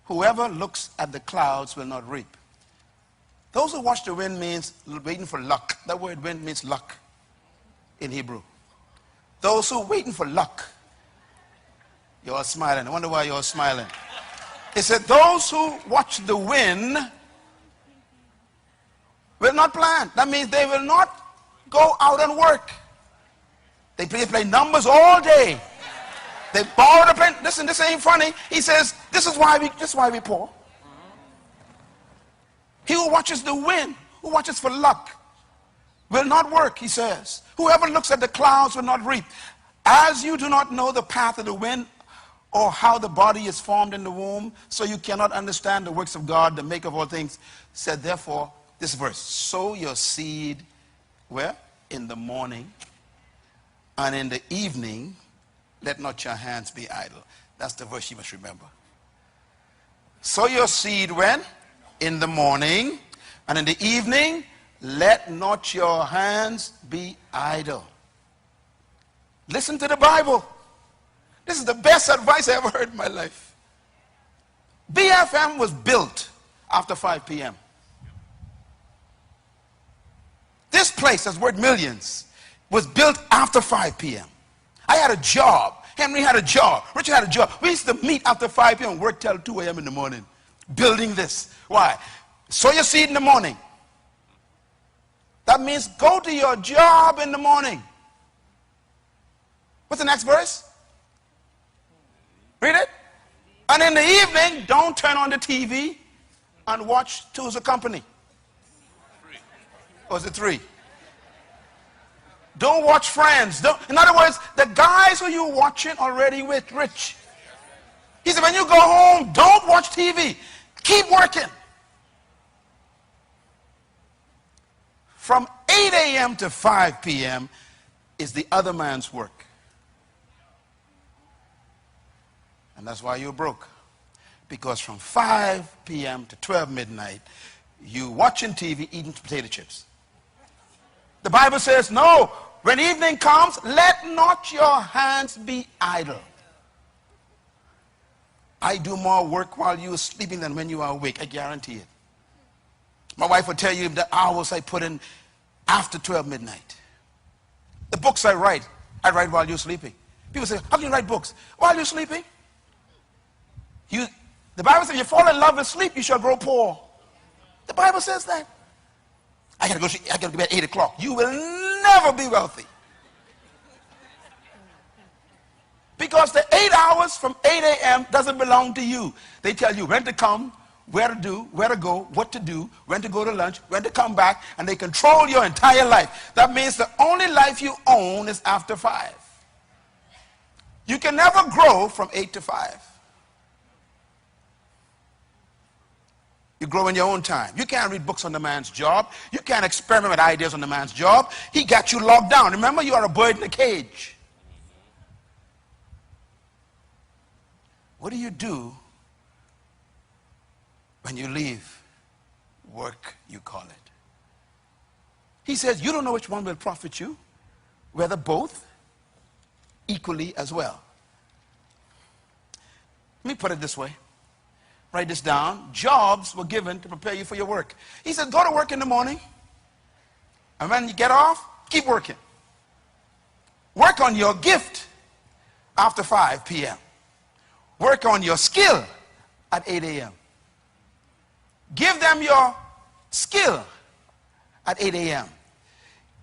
Whoever looks at the clouds will not reap. Those who watch the wind means waiting for luck. That word wind means luck in Hebrew. Those who are waiting for luck. You're all smiling. I wonder why you're all smiling. It said those who watch the wind will not plant. That means they will not go out and work. They play numbers all day. They borrow the pen. Listen, this ain't funny. He says, this is why we poor. He who watches the wind, who watches for luck, will not work, he says. Whoever looks at the clouds will not reap. As you do not know the path of the wind or how the body is formed in the womb, so you cannot understand the works of God, the maker of all things, said therefore, this verse, sow your seed where? In the morning, and in the evening, let not your hands be idle. That's the verse you must remember. Sow your seed when? In the morning, and in the evening, let not your hands be idle. Listen to the Bible. This is the best advice I ever heard in my life. BFM was built after 5 p.m. This place that's worth millions was built after 5 p.m. I had a job. Henry had a job. Richard had a job. We used to meet after 5 p.m. and work till 2 a.m. in the morning building this. Why? Sow your seed in the morning. That means go to your job in the morning. What's the next verse? Read it. And in the evening, don't turn on the TV and watch Two's a Company. Or is it 3? Don't watch Friends. In other words, the guys who you're watching already with rich. He said, when you go home, don't watch TV. Keep working. From 8 a.m. to 5 p.m. is the other man's work. And that's why you're broke. Because from 5 p.m. to 12 midnight, you watching TV, eating potato chips. The Bible says, no, when evening comes, let not your hands be idle. I do more work while you are sleeping than when you are awake. I guarantee it. My wife would tell you the hours I put in after 12 midnight. The books I write while you're sleeping. People say, how can you write books? While you're sleeping? The Bible says, if you fall in love with sleep, you shall grow poor. The Bible says that. I gotta go to bed at 8 o'clock. You will never be wealthy. Because the 8 hours from 8 a.m. doesn't belong to you. They tell you when to come, where to do, where to go, what to do, when to go to lunch, when to come back, and they control your entire life. That means the only life you own is after 5. You can never grow from 8 to 5. You grow in your own time. You can't read books on the man's job. You can't experiment with ideas on the man's job. He got you locked down. Remember, you are a bird in a cage. What do you do when you leave work, you call it? He says, you don't know which one will profit you, whether both equally as well. Let me put it this way. Write this down. Jobs were given to prepare you for your work. He said, go to work in the morning, and when you get off, keep working. Work on your gift after 5 p.m. Work on your skill at 8 a.m. Give them your skill at 8 a.m.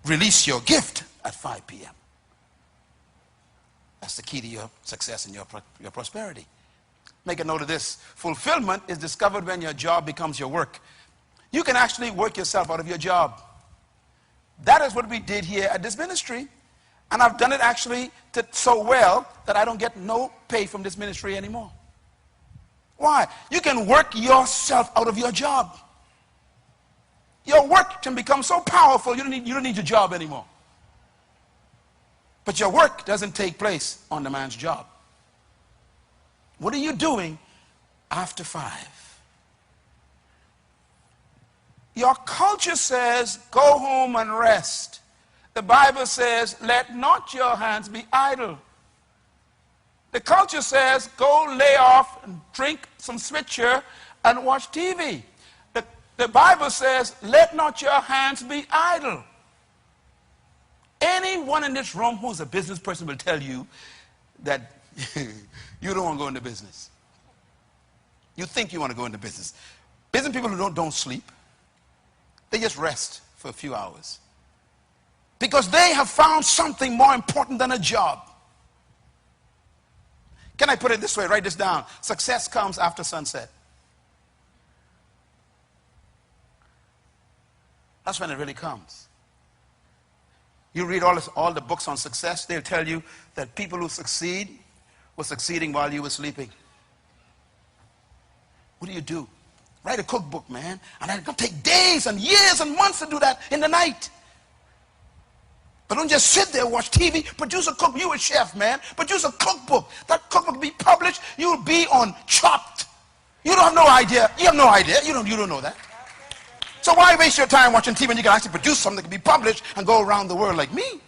Release your gift at 5 p.m. That's the key to your success and your prosperity. Make a note of this. Fulfillment is discovered when your job becomes your work. You can actually work yourself out of your job. That is what we did here at this ministry. And I've done it actually so well that I don't get no pay from this ministry anymore. Why? You can work yourself out of your job. Your work can become so powerful you don't need your job anymore. But your work doesn't take place on the man's job. What are you doing after 5? Your culture says, go home and rest. The Bible says, let not your hands be idle. The culture says, go lay off and drink some switcher and watch TV. The Bible says, let not your hands be idle. Anyone in this room who's a business person will tell you that you don't want to go into business. You think you want to go into business. Business people who don't sleep, they just rest for a few hours. Because they have found something more important than a job. Can I put it this way? Write this down. Success comes after sunset. That's when it really comes. You read all the books on success, they'll tell you that people who succeed were succeeding while you were sleeping. What do? Write a cookbook, man. And it's going to take days and years and months to do that in the night. But don't just sit there and watch TV. Produce a cookbook. You a chef, man. Produce a cookbook. That cookbook will be published. You'll be on Chopped. You don't have no idea. You have no idea. You don't know that. So why waste your time watching TV when you can actually produce something that can be published and go around the world like me?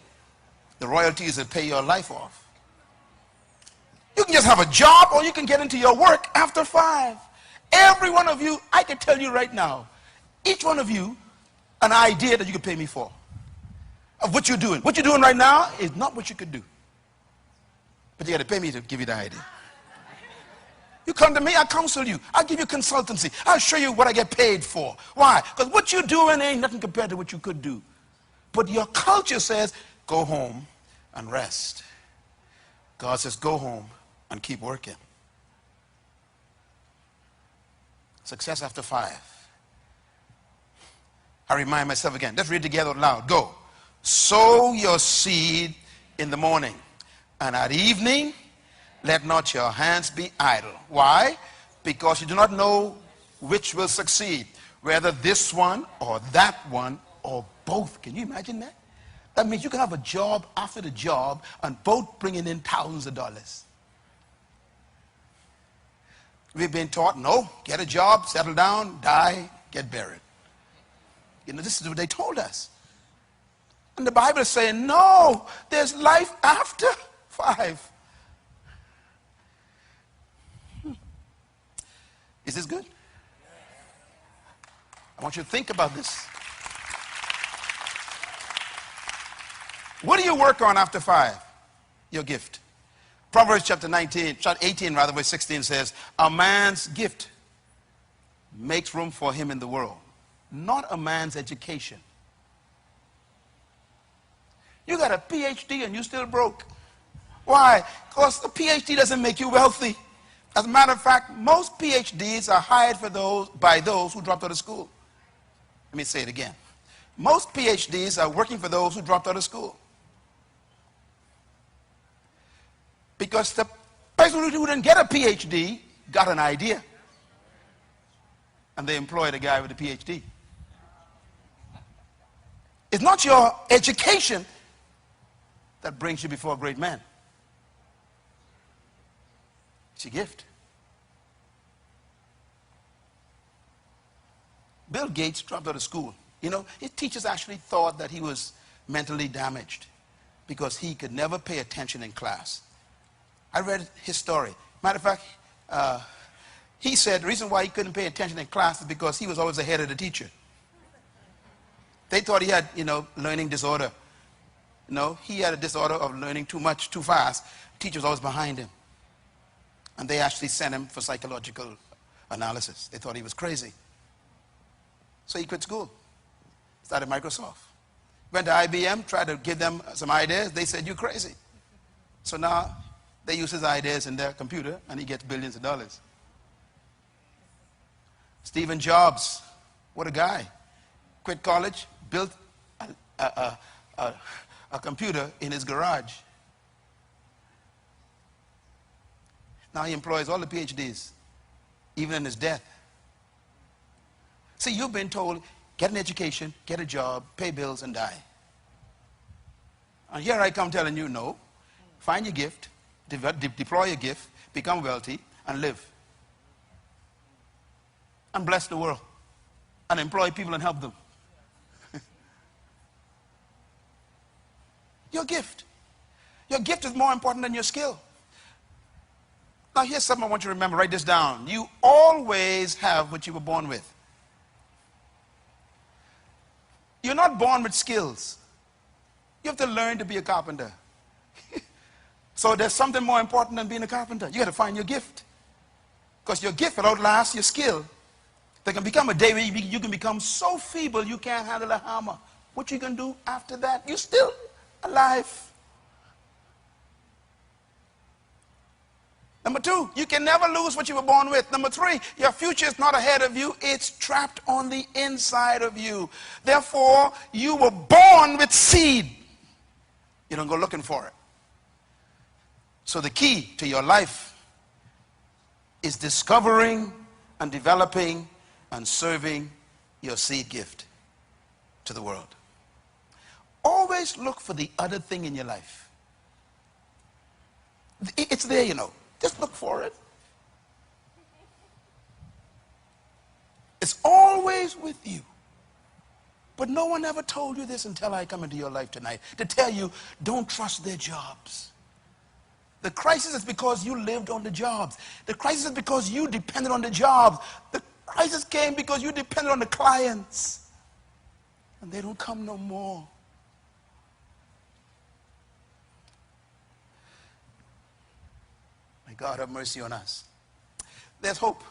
The royalties that pay your life off. You can just have a job, or you can get into your work after 5. Every one of you, I can tell you right now, each one of you, an idea that you could pay me for. Of what you're doing. What you're doing right now is not what you could do. But you got to pay me to give you the idea. You come to me, I counsel you. I'll give you consultancy. I'll show you what I get paid for. Why? Because what you're doing ain't nothing compared to what you could do. But your culture says, go home and rest. God says, go home and keep working. Success after 5. I remind myself again. Let's read together out loud. Go. Sow your seed in the morning, and at evening, let not your hands be idle. Why? Because you do not know which will succeed, whether this one or that one or both. Can you imagine that? That means you can have a job after the job and both bringing in thousands of dollars. We've been taught, no, get a job, settle down, die, get buried. You know, this is what they told us. And the Bible is saying, no, there's life after 5. Is this good? I want you to think about this. What do you work on after 5? Your gift. Proverbs chapter 18 rather, verse 16 says, a man's gift makes room for him in the world, not a man's education. You got a PhD and you still broke. Why? Because the PhD doesn't make you wealthy. As a matter of fact, most PhDs are hired by those who dropped out of school. Let me say it again. Most PhDs are working for those who dropped out of school. Because the person who didn't get a PhD got an idea. And they employed a guy with a PhD. It's not your education that brings you before a great man. It's your gift. Bill Gates dropped out of school. You know, his teachers actually thought that he was mentally damaged because he could never pay attention in class. I read his story. Matter of fact, he said the reason why he couldn't pay attention in class is because he was always ahead of the teacher. They thought he had, learning disorder. No, he had a disorder of learning too much, too fast. Teacher was always behind him. And they actually sent him for psychological analysis. They thought he was crazy. So he quit school. Started Microsoft. Went to IBM, tried to give them some ideas. They said, you're crazy. So now they use his ideas in their computer, and he gets billions of dollars. Stephen Jobs, what a guy. Quit college, built a computer in his garage. Now he employs all the PhDs, even in his death. See, you've been told, get an education, get a job, pay bills, and die. And here I come telling you, no. Find your gift, deploy your gift, become wealthy, and live. And bless the world. And employ people and help them. Your gift. Your gift is more important than your skill. Now here's something I want you to remember. Write this down. You always have what you were born with. You're not born with skills. You have to learn to be a carpenter. So there's something more important than being a carpenter. You got to find your gift. Because your gift will outlast your skill. There can become a day where you can become so feeble you can't handle a hammer. What you can do after that? You're still alive. Number 2, you can never lose what you were born with. Number 3, your future is not ahead of you. It's trapped on the inside of you. Therefore, you were born with seed. You don't go looking for it. So the key to your life is discovering and developing and serving your seed gift to the world. Always look for the other thing in your life. It's there, Just look for it. It's always with you. But no one ever told you this until I come into your life tonight, to tell you, don't trust their jobs. The crisis is because you lived on the jobs. The crisis is because you depended on the jobs. The crisis came because you depended on the clients. And they don't come no more. May God have mercy on us. There's hope.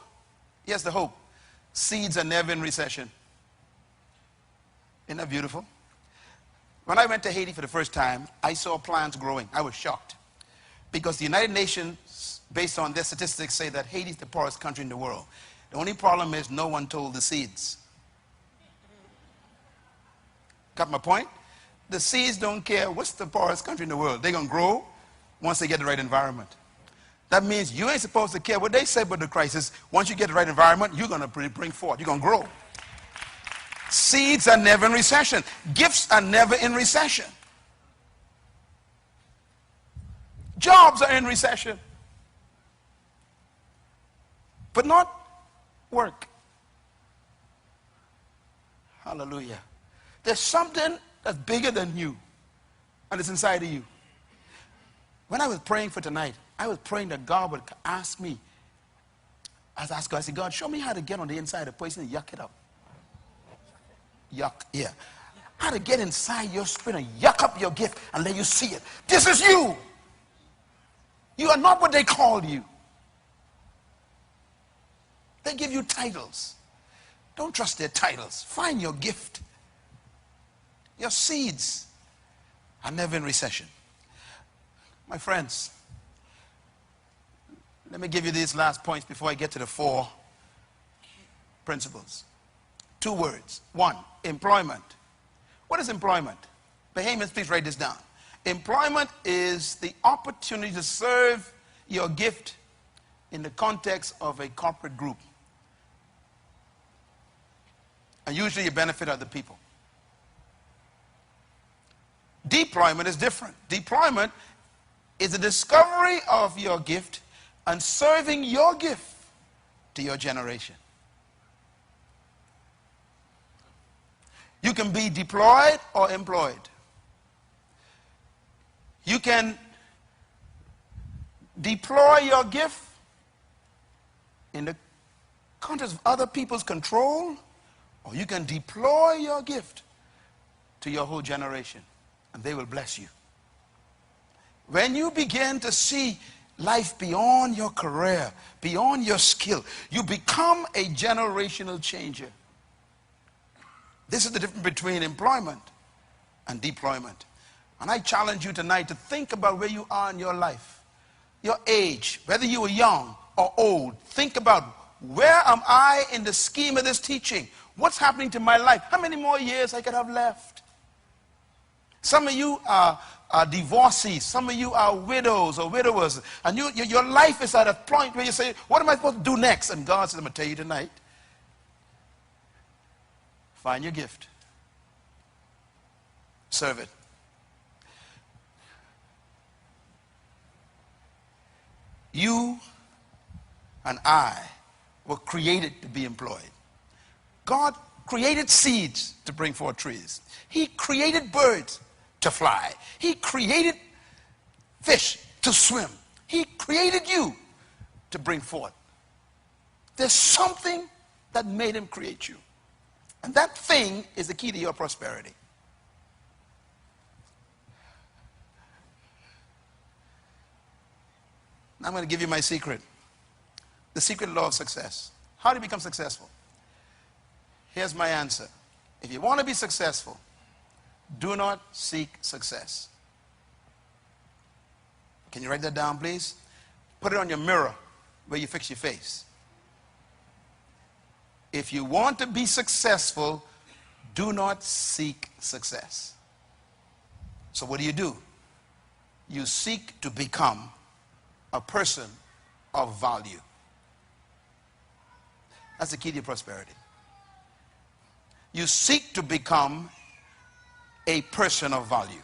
Yes, the hope. Seeds are never in recession. Isn't that beautiful? When I went to Haiti for the first time, I saw plants growing. I was shocked. Because the United Nations, based on their statistics, say that Haiti is the poorest country in the world. The only problem is no one told the seeds. Got my point? The seeds don't care what's the poorest country in the world. They're going to grow once they get the right environment. That means you ain't supposed to care what they say about the crisis. Once you get the right environment, you're going to bring forth. You're going to grow. Seeds are never in recession. Gifts are never in recession. Jobs are in recession. But not work. Hallelujah. There's something that's bigger than you, and it's inside of you. When I was praying for tonight, I was praying that God would ask me. I asked God, I said, God, show me how to get on the inside of a person and yuck it up. yuck, yeah. How to get inside your spirit and yuck up your gift and let you see it. This is you. You are not what they called you. They give you titles. Don't trust their titles. Find your gift. Your seeds are never in recession. My friends, let me give you these last points before I get to the 4 principles. 2 words. 1, employment. What is employment? Bahamians, please write this down. Employment is the opportunity to serve your gift in the context of a corporate group. And usually you benefit other people. Deployment is different. Deployment is the discovery of your gift and serving your gift to your generation. You can be deployed or employed. You can deploy your gift in the context of other people's control, or you can deploy your gift to your whole generation, and they will bless you. When you begin to see life beyond your career, beyond your skill, you become a generational changer. This is the difference between employment and deployment. And I challenge you tonight to think about where you are in your life, your age, whether you are young or old. Think about, where am I in the scheme of this teaching? What's happening to my life? How many more years I could have left? Some of you are divorcees. Some of you are widows or widowers. And your life is at a point where you say, what am I supposed to do next? And God says, I'm going to tell you tonight. Find your gift. Serve it. You and I were created to be employed. God created seeds to bring forth trees. He created birds to fly. He created fish to swim. He created you to bring forth. There's something that made him create you. And that thing is the key to your prosperity. Now I'm going to give you my secret. The secret law of success. How do you become successful? Here's my answer. If you want to be successful, do not seek success. Can you write that down, please? Put it on your mirror where you fix your face. If you want to be successful, do not seek success. So what do? You seek to become a person of value. That's the key to your prosperity. You seek to become a person of value.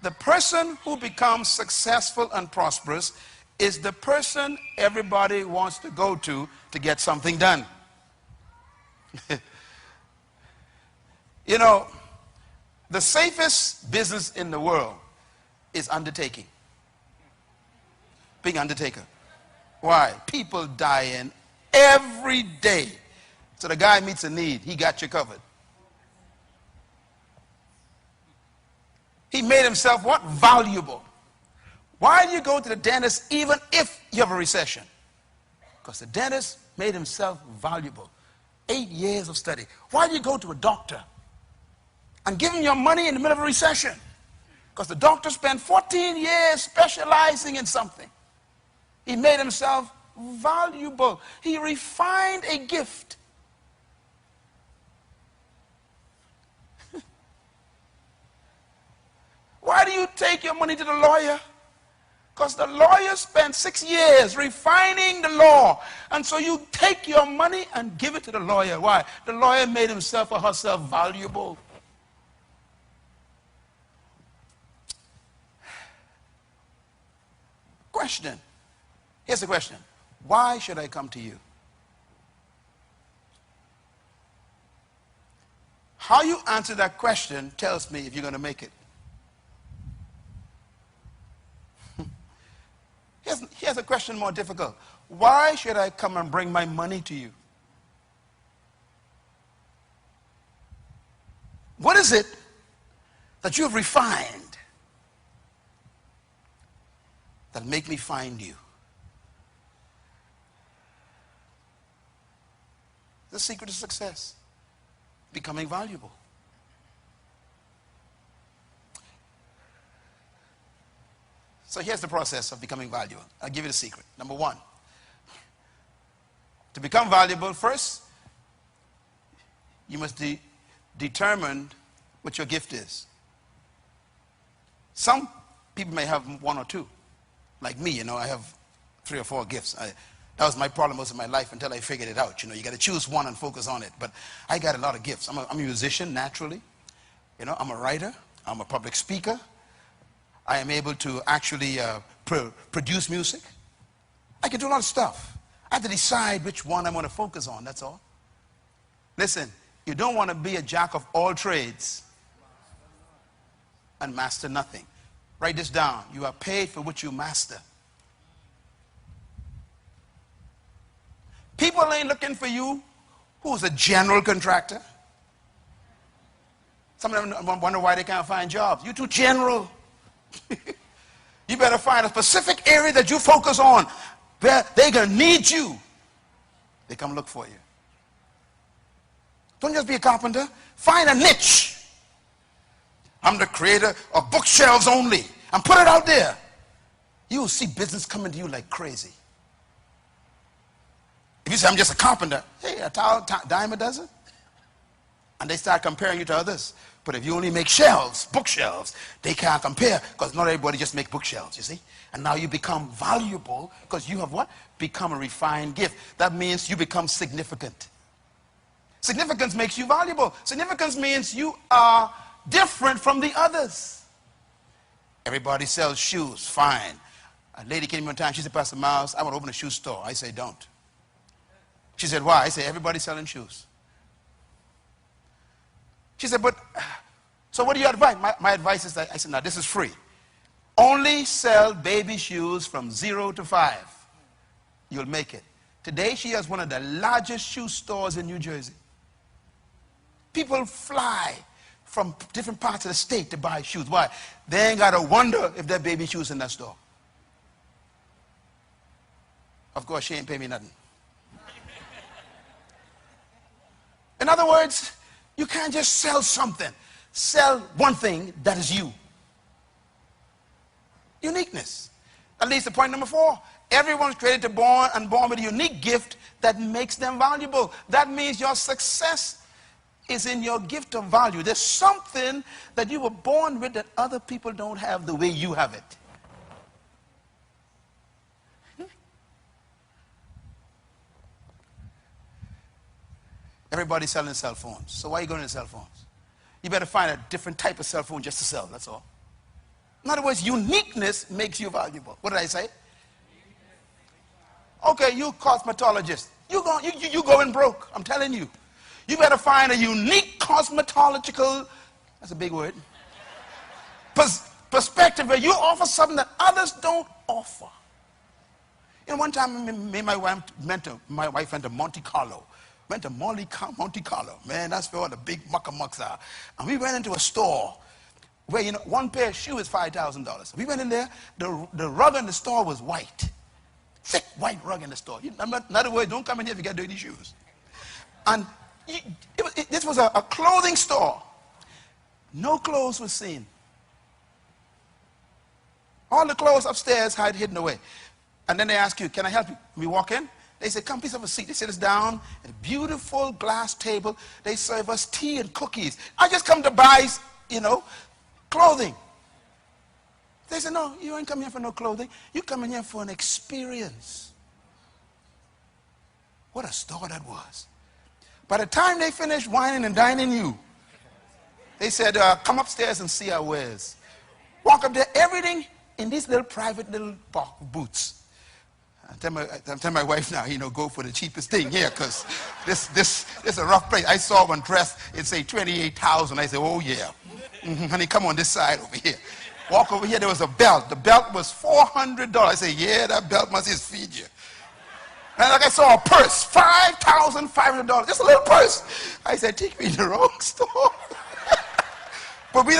The person who becomes successful and prosperous is the person everybody wants to go to get something done. You know, the safest business in the world is undertaking. Being undertaker. Why? People dying every day. So the guy meets a need, he got you covered. He made himself what? Valuable. Why do you go to the dentist even if you have a recession? Because the dentist made himself valuable. 8 years of study. Why do you go to a doctor and give him your money in the middle of a recession? Because the doctor spent 14 years specializing in something. He made himself valuable. He refined a gift. Why do you take your money to the lawyer? Because the lawyer spent 6 years refining the law. And so you take your money and give it to the lawyer. Why? The lawyer made himself or herself valuable. Question. Here's the question. Why should I come to you? How you answer that question tells me if you're going to make it. Here's a question more difficult. Why should I come and bring my money to you? What is it that you have refined that'll make me find you? The secret of success, becoming valuable. So here's the process of becoming valuable. I'll give you the secret. Number one, to become valuable, first, you must determine what your gift is. Some people may have one or two. Like me, I have 3 or 4 gifts. That was my problem most of my life until I figured it out. You got to choose one and focus on it. But I got a lot of gifts. I'm a musician, naturally. I'm a writer. I'm a public speaker. I am able to actually produce music. I can do a lot of stuff. I have to decide which one I'm going to focus on, that's all. Listen, you don't want to be a jack of all trades and master nothing. Write this down. You are paid for what you master. People ain't looking for you who's a general contractor. Some of them wonder why they can't find jobs. You're too general. You better find a specific area that you focus on where they're going to need you. They come look for you. Don't just be a carpenter. Find a niche. I'm the creator of bookshelves only. And put it out there. You will see business coming to you like crazy. If you say, I'm just a carpenter, hey, a dime a dozen. And they start comparing you to others. But if you only make shelves, bookshelves, they can't compare because not everybody just make bookshelves, you see. And now you become valuable because you have what? Become a refined gift. That means you become significant. Significance makes you valuable. Significance means you are different from the others. Everybody sells shoes, fine. A lady came one time, she said, Pastor Myles, I want to open a shoe store. I say, don't. She said, why? I say, everybody's selling shoes. She said, but, so what do you advise? My advice is that, I said, now this is free. Only sell baby shoes from 0 to 5. You'll make it. Today she has one of the largest shoe stores in New Jersey. People fly from different parts of the state to buy shoes. Why? They ain't got to wonder if there are baby shoes in that store. Of course, she ain't pay me nothing. In other words, you can't just sell something. Sell one thing that is you. Uniqueness. That leads to point number 4. Everyone's created to born with a unique gift that makes them valuable. That means your success is in your gift of value. There's something that you were born with that other people don't have the way you have it. Everybody's selling cell phones. So why are you going to cell phones? You better find a different type of cell phone just to sell, that's all. In other words, uniqueness makes you valuable. What did I say? Okay, you cosmetologist. You going broke, I'm telling you. You better find a unique cosmetological, that's a big word, perspective where you offer something that others don't offer. One time, me and my wife went to Monte Carlo. Went to Monte Carlo. Man, that's where all the big muckamucks are. And we went into a store where, one pair of shoes is $5,000. We went in there, the rug in the store was white. Thick white rug in the store. In other words, don't come in here if you got dirty shoes. And this was a clothing store. No clothes were seen. All the clothes upstairs had hidden away. And then they ask you, can I help you? We walk in. They say, come, please have a seat. They sit us down at a beautiful glass table. They serve us tea and cookies. I just come to buy, clothing. They said, no, you ain't coming here for no clothing. You coming here for an experience. What a store that was. By the time they finished whining and dining you, they said, come upstairs and see our wares. Walk up there, everything in these little private little booths. I tell my wife now, go for the cheapest thing here, because this is a rough place. I saw one dress, it say $28,000. I said, oh yeah. Honey, come on this side over here. Walk over here, there was a belt. The belt was $400. I said, yeah, that belt must just feed you. And like I saw a purse, $5,500. Just a little purse. I said, take me in the wrong store. But we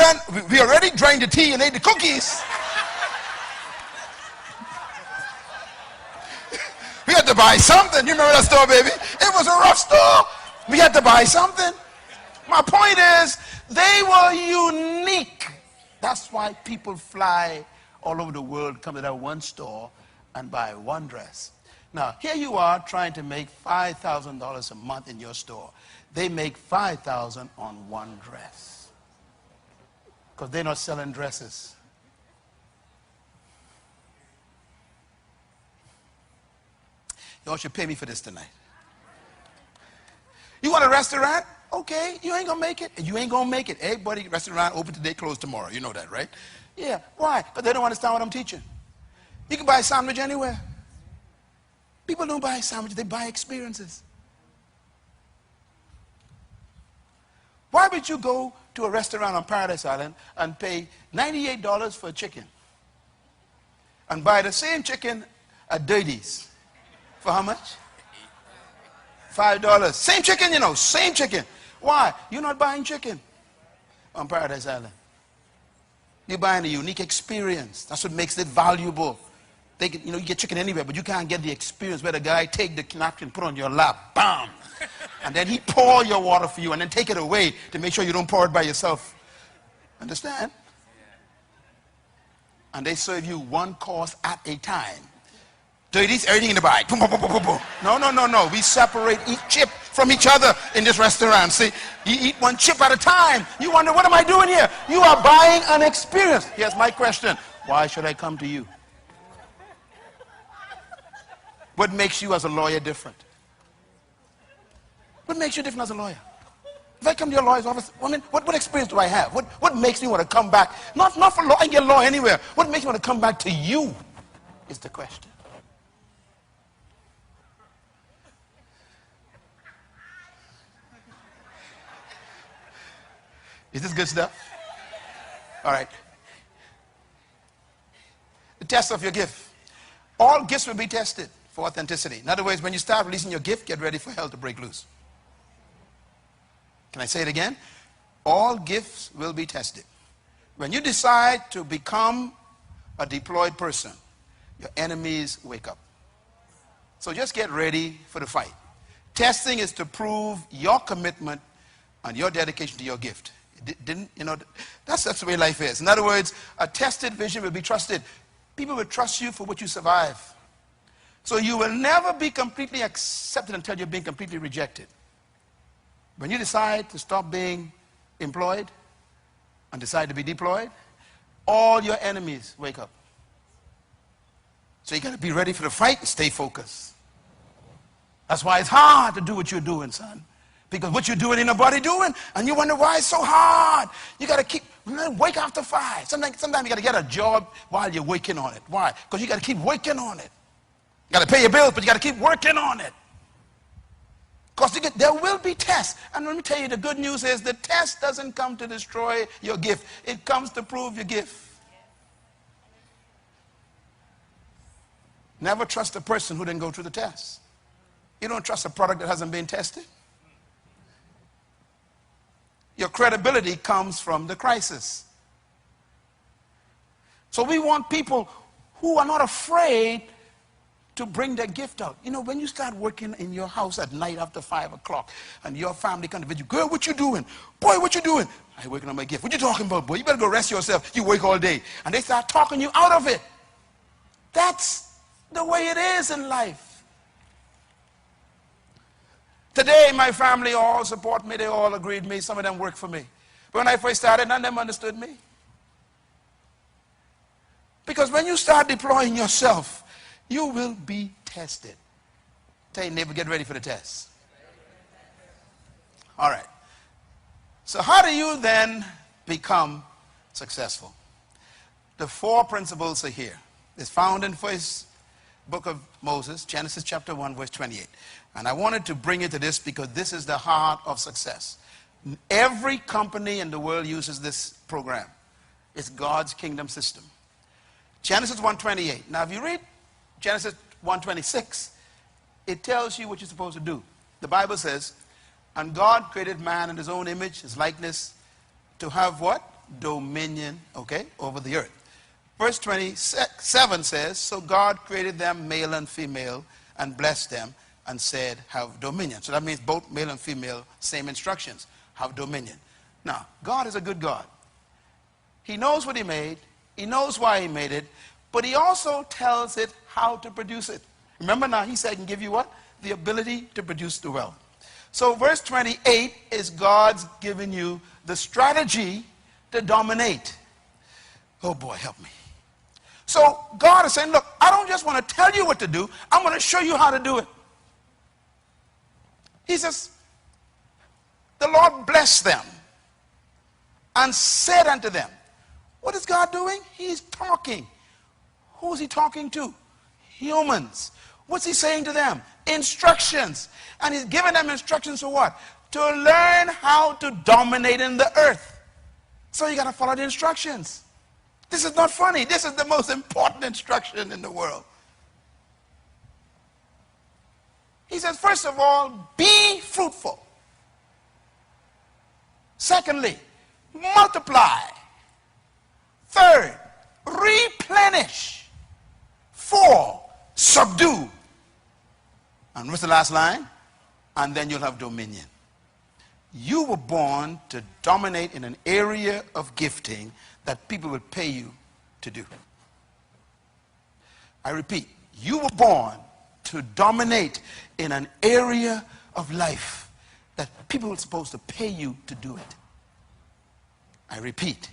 already drank the tea and ate the cookies. We had to buy something. You remember that store, baby? It was a rough store. We had to buy something. My point is, they were unique. That's why people fly all over the world, come to that one store and buy one dress. Now, here you are trying to make $5,000 a month in your store. They make $5,000 on one dress. Because they're not selling dresses. Y'all should pay me for this tonight. You want a restaurant? Okay, you ain't gonna make it. You ain't gonna make it. Everybody, restaurant open today, closed tomorrow. You know that, right? Yeah, why? Because they don't understand what I'm teaching. You can buy a sandwich anywhere. People don't buy sandwiches, they buy experiences. Why would you go to a restaurant on Paradise Island and pay $98 for a chicken and buy the same chicken at Dirty's? For how much? $5. Same chicken, you know, same chicken. Why? You're not buying chicken on Paradise Island. You're buying a unique experience. That's what makes it valuable. You get chicken anywhere, but you can't get the experience where the guy take the napkin, put on your lap, bam, and then he pour your water for you and then take it away to make sure you don't pour it by yourself. Understand? And they serve you one course at a time. Dirty's everything in the bag. Boom, boom, boom, boom, boom. No. We separate each chip from each other in this restaurant. See, you eat one chip at a time. You wonder, what am I doing here? You are buying an experience. Here's my question. Why should I come to you? What makes you as a lawyer different? What makes you different as a lawyer? If I come to your lawyer's office, what experience do I have? What makes me want to come back? Not for law, I can get law anywhere. What makes me want to come back to you is the question. Is this good stuff? All right. The test of your gift. All gifts will be tested for authenticity. In other words, when you start releasing your gift, get ready for hell to break loose. Can I say it again? All gifts will be tested. When you decide to become a deployed person, your enemies wake up. So just get ready for the fight. Testing is to prove your commitment and your dedication to your gift. That's the way life is. In other words, a tested vision will be trusted. People will trust you for what you survive. So you will never be completely accepted until you're being completely rejected. When you decide to stop being employed and decide to be deployed, all your enemies wake up. So you got to be ready for the fight and stay focused. That's why it's hard to do what you're doing, son. Because what you're doing ain't nobody doing, and you wonder why it's so hard. You got to wake after 5. Sometimes you got to get a job while you're working on it. Why? Because you got to keep working on it. You got to pay your bills, but you got to keep working on it. Because there will be tests. And let me tell you, the good news is the test doesn't come to destroy your gift. It comes to prove your gift. Never trust a person who didn't go through the test. You don't trust a product that hasn't been tested. Your credibility comes from the crisis. So we want people who are not afraid to bring their gift out. You know, when you start working in your house at night after 5 o'clock and your family comes to visit you, girl, what you doing? Boy, what you doing? I'm working on my gift. What you talking about, boy? You better go rest yourself. You work all day. And they start talking you out of it. That's the way it is in life. Today, my family all support me. They all agreed with me. Some of them work for me. But when I first started, none of them understood me. Because when you start deploying yourself, you will be tested. Tell your neighbor, get ready for the test. All right. So how do you then become successful? The 4 principles are here. It's found in first book of Moses, Genesis chapter 1, verse 28. And I wanted to bring you to this because this is the heart of success. Every company in the world uses this program. It's God's kingdom system. Genesis 1:28. Now, if you read Genesis 1:26, it tells you what you're supposed to do. The Bible says, and God created man in his own image, his likeness, to have what? dominion, okay, over the earth. Verse 27 says, so God created them male and female and blessed them and said, have dominion. So that means both male and female, same instructions, have dominion. Now, God is a good God. He knows what he made. He knows why he made it. But he also tells it how to produce it. Remember now, he said, I can give you what? The ability to produce the wealth. So verse 28 is God's giving you the strategy to dominate. Oh boy, help me. So God is saying, look, I don't just want to tell you what to do. I'm going to show you how to do it. He says, the Lord blessed them and said unto them. What is God doing? He's talking. Who is he talking to? Humans. What's he saying to them? Instructions. And he's giving them instructions for what? To learn how to dominate in the earth. So you got to follow the instructions. This is not funny. This is the most important instruction in the world. He says, first of all, be fruitful. Secondly, multiply. Third, replenish. 4, subdue. And what's the last line? And then you'll have dominion. You were born to dominate in an area of gifting that people will pay you to do. I repeat, you were born to dominate in an area of life that people are supposed to pay you to do it. I repeat,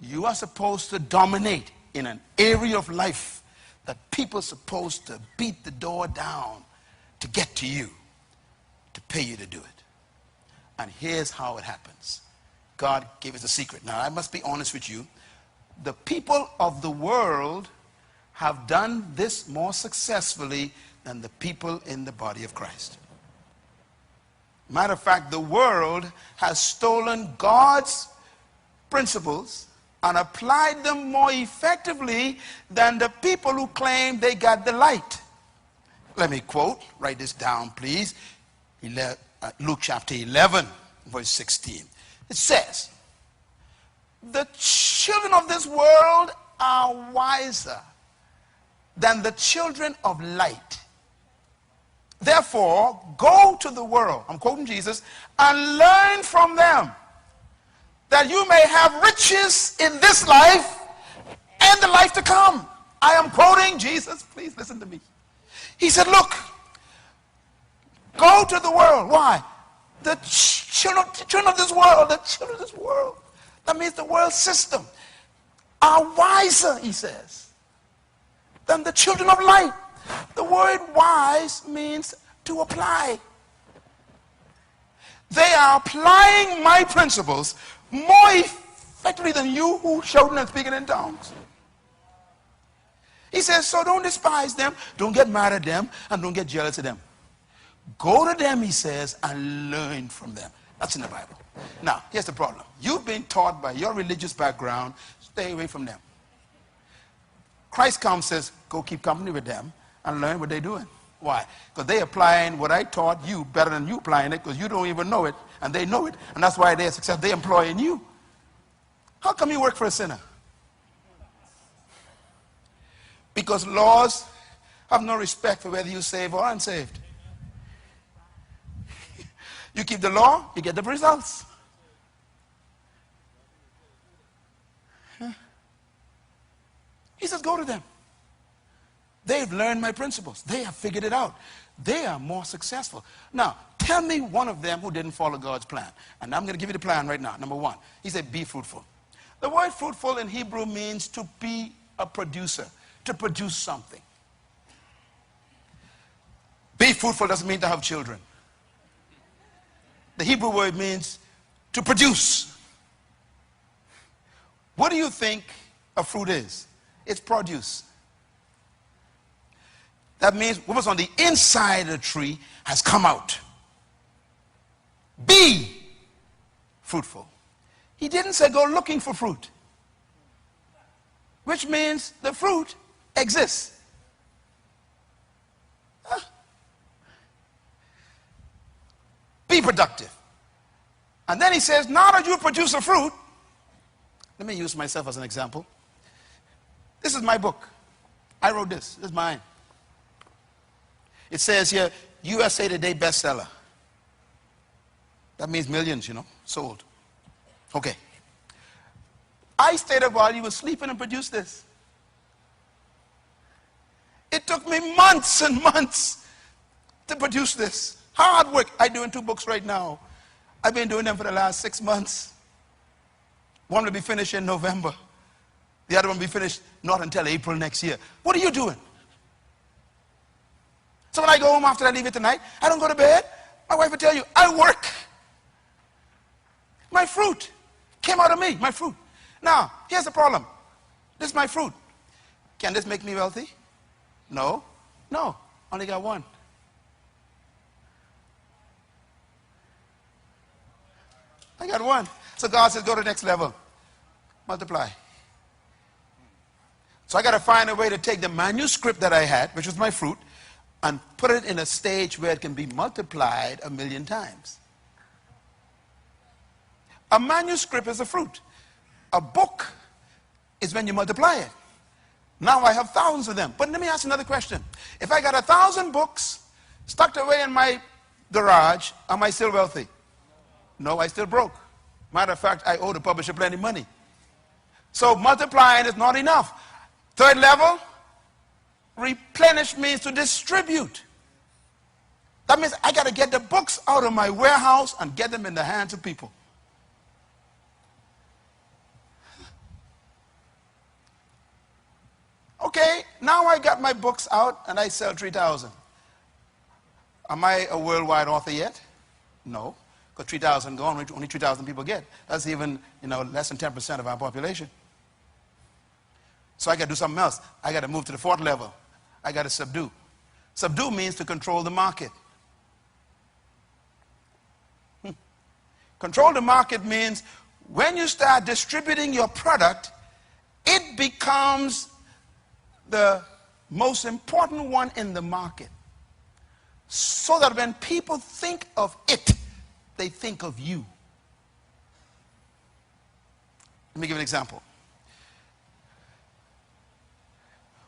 you are supposed to dominate in an area of life that people are supposed to beat the door down to get to you, to pay you to do it. And here's how it happens. God gave us a secret. Now, I must be honest with you. The people of the world have done this more successfully than the people in the body of Christ. Matter of fact, the world has stolen God's principles and applied them more effectively than the people who claim they got the light. Let me quote, write this down, please. Luke chapter 11, verse 16. It says, the children of this world are wiser than the children of light. Therefore, go to the world, I'm quoting Jesus, and learn from them, that you may have riches in this life and the life to come. I am quoting Jesus. Please listen to me. He said, look, go to the world. Why? The children of this world, the children of this world, that means the world system, are wiser, he says, than the children of light. The word wise means to apply. They are applying my principles more effectively than you who shouting and speaking in tongues. He says, so don't despise them, don't get mad at them, and don't get jealous of them. Go to them, he says, and learn from them. That's in the Bible. Now, here's the problem. You've been taught by your religious background, stay away from them. Christ comes and says, go keep company with them and learn what they're doing. Why? Because they're applying what I taught you better than you applying it, because you don't even know it, and they know it, and that's why they're successful. They're employing you. How come you work for a sinner? Because laws have no respect for whether you're saved or unsaved. You keep the law, you get the results. He says, go to them. They've learned my principles. They have figured it out. They are more successful. Now, tell me one of them who didn't follow God's plan. And I'm going to give you the plan right now. Number 1, he said, be fruitful. The word fruitful in Hebrew means to be a producer, to produce something. Be fruitful doesn't mean to have children. The Hebrew word means to produce. What do you think a fruit is? It's produce. That means what was on the inside of the tree has come out. Be fruitful. He didn't say go looking for fruit, which means the fruit exists. Be productive. And then he says, now that you produce a fruit, Let me use myself as an example. This is my book. I wrote this. This is mine. It says here, USA Today bestseller. That means millions, you know, sold. Okay. I stayed up while you were sleeping and produced this. It took me months and months to produce this. Hard work. I'm doing 2 books right now. I've been doing them for the last 6 months. One will be finished in November. The other one will be finished not until April next year. What are you doing? So when I go home after I leave it tonight, I don't go to bed. My wife will tell you, I work. My fruit came out of me, my fruit. Now, here's the problem. This is my fruit. Can this make me wealthy? No. No. Only got one. I got one. So God says, go to the next level. Multiply. So I got to find a way to take the manuscript that I had, which was my fruit, and put it in a stage where it can be multiplied 1,000,000 times. A manuscript is a fruit. A book is when you multiply it. Now I have thousands of them. But let me ask another question. If I got 1,000 books stuck away in my garage, am I still wealthy? No, I still broke. Matter of fact, I owe the publisher plenty of money. So multiplying is not enough. Third level, replenish means to distribute. That means I got to get the books out of my warehouse and get them in the hands of people. Okay, now I got my books out and I sell 3,000. Am I a worldwide author yet? No, because 3,000 gone, only 3,000 people get. That's even, less than 10% of our population. So I got to do something else. I got to move to the 4th level. I got to subdue. Subdue means to control the market. Control the market means when you start distributing your product, it becomes the most important one in the market. So that when people think of it, they think of you. Let me give an example.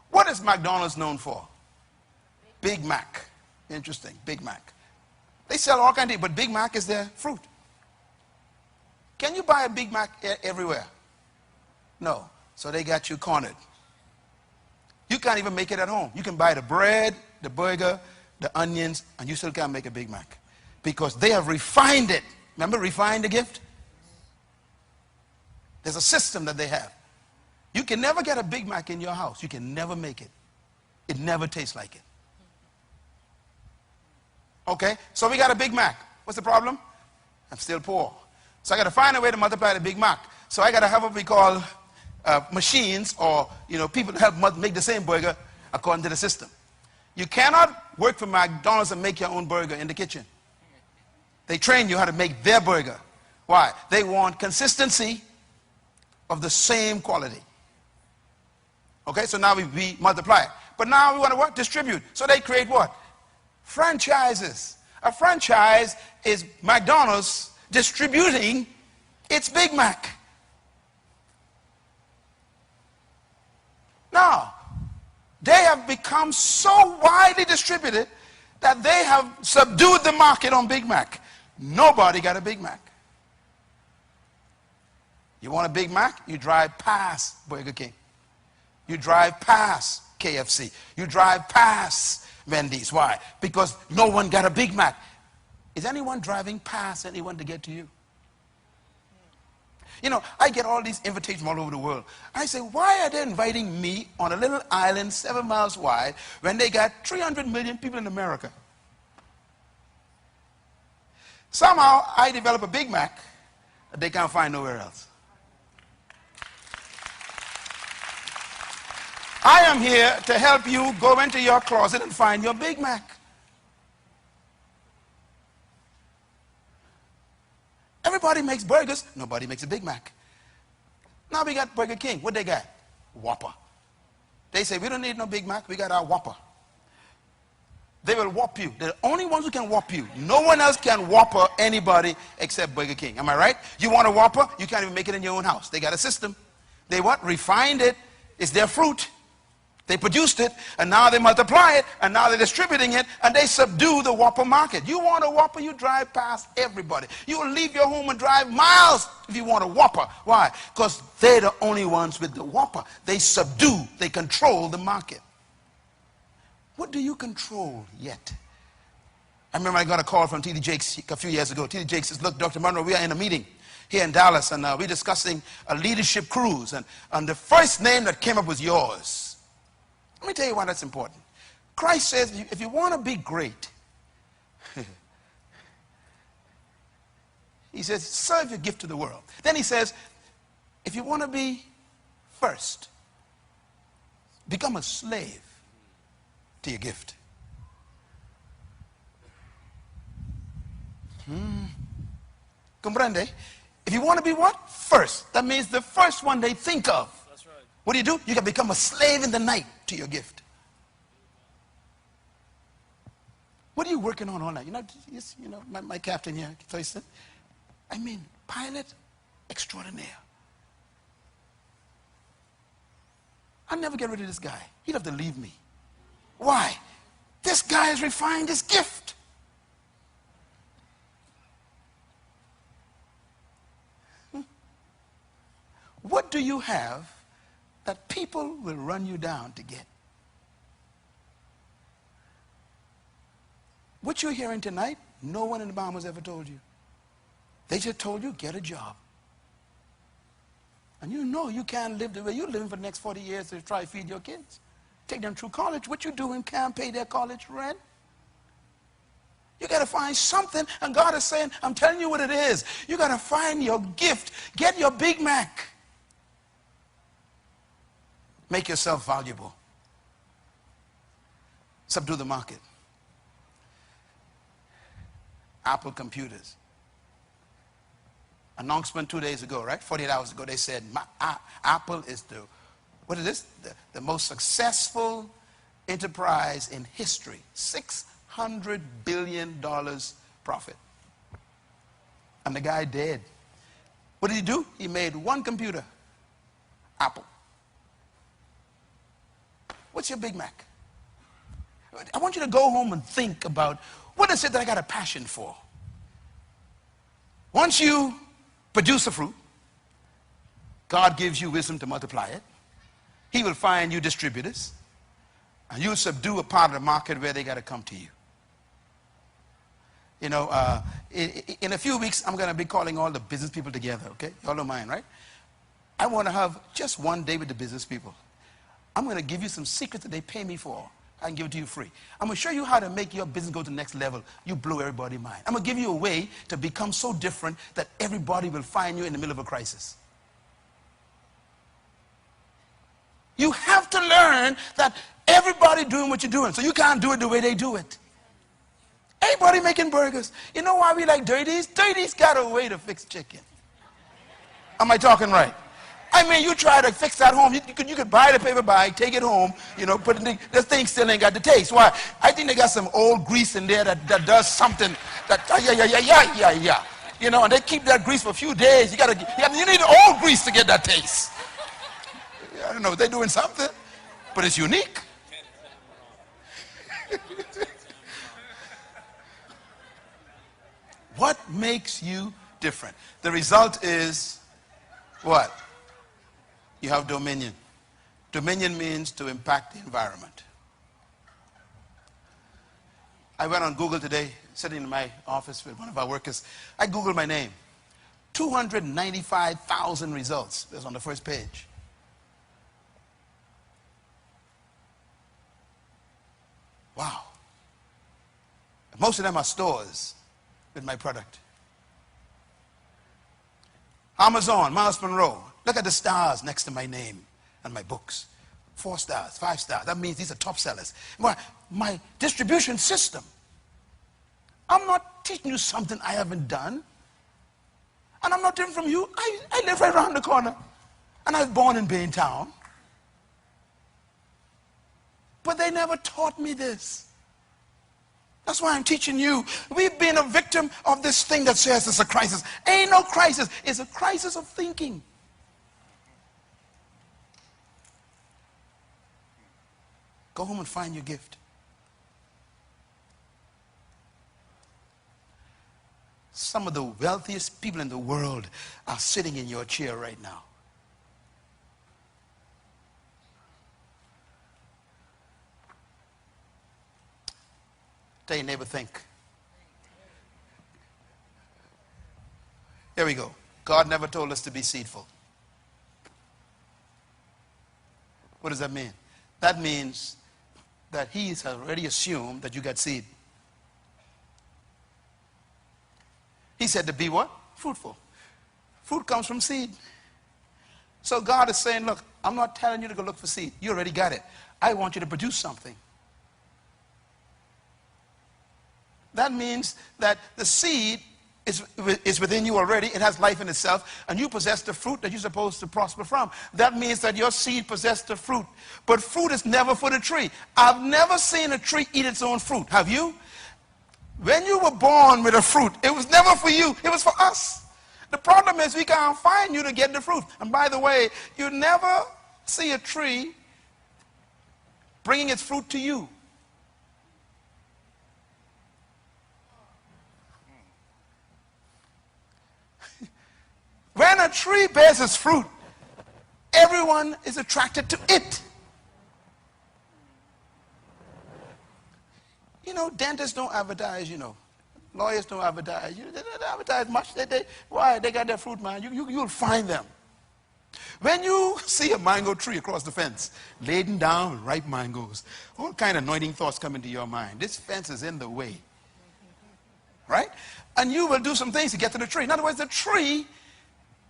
What is McDonald's known for? Big Mac. Interesting, Big Mac. They sell all kinds of things, but Big Mac is their fruit. Can you buy a Big Mac everywhere? No. So they got you cornered. You can't even make it at home. You can buy the bread, the burger, the onions, and you still can't make a Big Mac. Because they have refined it. Remember, refine the gift? There's a system that they have. You can never get a Big Mac in your house. You can never make it. It never tastes like it. Okay, so we got a Big Mac. What's the problem? I'm still poor. So I got to find a way to multiply the Big Mac. So I got to have what we call machines or people to help make the same burger according to the system. You cannot work for McDonald's and make your own burger in the kitchen. They train you how to make their burger. Why? They want consistency of the same quality. Okay, so now we multiply it. But now we want to what? Distribute. So they create what? Franchises. A franchise is McDonald's distributing its Big Mac. Now, they have become so widely distributed that they have subdued the market on Big Mac. Nobody got a Big Mac. You want a Big Mac? You drive past Burger King. You drive past KFC. You drive past Wendy's. Why? Because no one got a Big Mac. Is anyone driving past anyone to get to you? I get all these invitations all over the world. I say, why are they inviting me on a little island 7 miles wide when they got 300 million people in America? Somehow I develop a Big Mac that they can't find nowhere else. I am here to help you go into your closet and find your Big Mac. Everybody makes burgers. Nobody makes a Big Mac. Now we got Burger King. What they got? Whopper. They say, we don't need no Big Mac. We got our Whopper. They will whop you. They're the only ones who can whop you. No one else can whopper anybody except Burger King. Am I right? You want a whopper? You can't even make it in your own house. They got a system. They what? Refined it. It's their fruit. They produced it, and now they multiply it, and now they're distributing it, and they subdue the whopper market. You want a whopper, you drive past everybody. You will leave your home and drive miles if you want a whopper. Why? Because they're the only ones with the whopper. They subdue, they control the market. What do you control yet? I remember I got a call from T.D. Jakes a few years ago. T.D. Jakes says, look, Dr. Munroe, we are in a meeting here in Dallas, and we're discussing a leadership cruise, and the first name that came up was yours. Let me tell you why that's important. Christ says, if you want to be great, he says, serve your gift to the world. Then he says, if you want to be first, become a slave to your gift. Comprende? If you want to be what? First. That means the first one they think of. That's right. What do? You can become a slave in the night to your gift. What are you working on all night? My captain here, Thurston. I mean, pilot extraordinaire. I'll never get rid of this guy. He'd have to leave me. Why? This guy has refined his gift. What do you have that people will run you down to get? What you're hearing tonight, no one in the Bahamas ever told you. They just told you, get a job. And you know you can't live the way you're living for the next 40 years to try to feed your kids. Take them through college. What you doing can't pay their college rent. You got to find something, and God is saying, I'm telling you what it is. You got to find your gift. Get your Big Mac. Make yourself valuable. Subdue the market. Apple computers. Announcement 2 days ago, right? 48 hours ago, they said Apple is the most successful enterprise in history. $600 billion profit. And the guy dead. What did he do? He made one computer. Apple. What's your Big Mac? I want you to go home and think about, what is it that I got a passion for? Once you produce a fruit, God gives you wisdom to multiply it. He will find you distributors, and you'll subdue a part of the market where they got to come to you. You know, in a few weeks, I'm going to be calling all the business people together, okay? Y'all don't mind, right? I want to have just one day with the business people. I'm going to give you some secrets that they pay me for. I can give it to you free. I'm going to show you how to make your business go to the next level. You blow everybody's mind. I'm going to give you a way to become so different that everybody will find you in the middle of a crisis. You have to learn that everybody doing what you're doing, so you can't do it the way they do it. Everybody making burgers. You know why we like Dirty's? Dirty's got a way to fix chicken. Am I talking right? I mean, you try to fix that home. You could buy the paper bag, take it home, you know, put it in. This thing still ain't got the taste. Why? I think they got some old grease in there that does something that, yeah. You know, and they keep that grease for a few days. You need old grease to get that taste. I don't know, they're doing something, but it's unique. What makes you different? The result is what? You have dominion. Dominion means to impact the environment. I went on Google today, sitting in my office with one of our workers. I Googled my name. 295,000 results. It was on the first page. Wow. Most of them are stores with my product. Amazon, Myles Munroe. Look at the stars next to my name and my books. 4 stars, 5 stars. That means these are top sellers. My distribution system. I'm not teaching you something I haven't done. And I'm not different from you. I live right around the corner. And I was born in Baintown. But they never taught me this. That's why I'm teaching you. We've been a victim of this thing that says it's a crisis. Ain't no crisis. It's a crisis of thinking. Go home and find your gift. Some of the wealthiest people in the world are sitting in your chair right now. Tell your neighbor, think. Here we go. God never told us to be seedful. What does that mean? That means that he's already assumed that you got seed. He said to be what? Fruitful. Fruit comes from seed. So God is saying, look, I'm not telling you to go look for seed. You already got it. I want you to produce something. That means that the seed is within you already. It has life in itself, and you possess the fruit that you're supposed to prosper from. That means that your seed possesses the fruit. But fruit is never for the tree. I've never seen a tree eat its own fruit. Have you? When you were born with a fruit, it was never for you. It was for us. The problem is we can't find you to get the fruit. And by the way, you never see a tree bringing its fruit to you. When a tree bears its fruit, everyone is attracted to it. You know, dentists don't advertise, you know. Lawyers don't advertise. They don't advertise much. Why? They got their fruit, man. You'll find them. When you see a mango tree across the fence, laden down with ripe mangoes, all kind of anointing thoughts come into your mind. This fence is in the way. Right? And you will do some things to get to the tree. In other words, the tree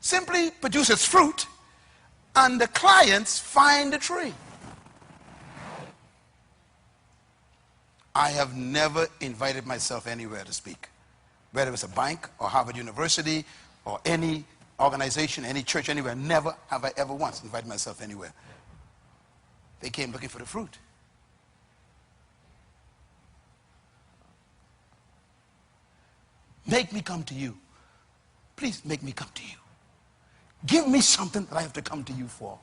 simply produces fruit, and the clients find the tree. I have never invited myself anywhere to speak, whether it's a bank or Harvard University or any organization, any church, anywhere. Never have I ever once invited myself anywhere. They came looking for the fruit. Make me come to you. Please make me come to you. Give me something that I have to come to you for.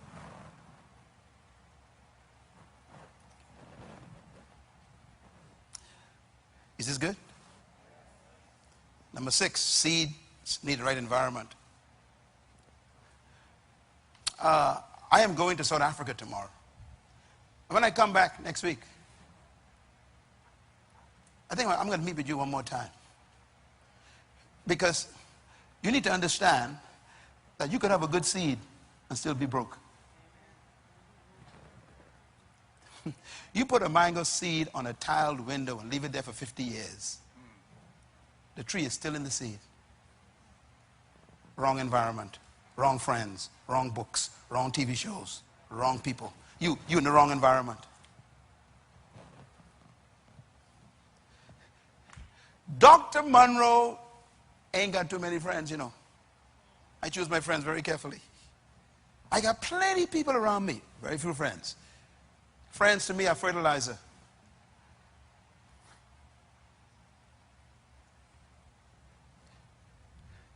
Is this good? Number 6, seeds need the right environment. I am going to South Africa tomorrow. When I come back next week, I think I'm going to meet with you one more time. Because you need to understand that you could have a good seed and still be broke. You put a mango seed on a tiled window and leave it there for 50 years. The tree is still in the seed. Wrong environment, wrong friends, wrong books, wrong TV shows, wrong people. You in the wrong environment. Dr. Munroe ain't got too many friends, you know. I choose my friends very carefully. I got plenty of people around me, very few friends. Friends to me are fertilizer.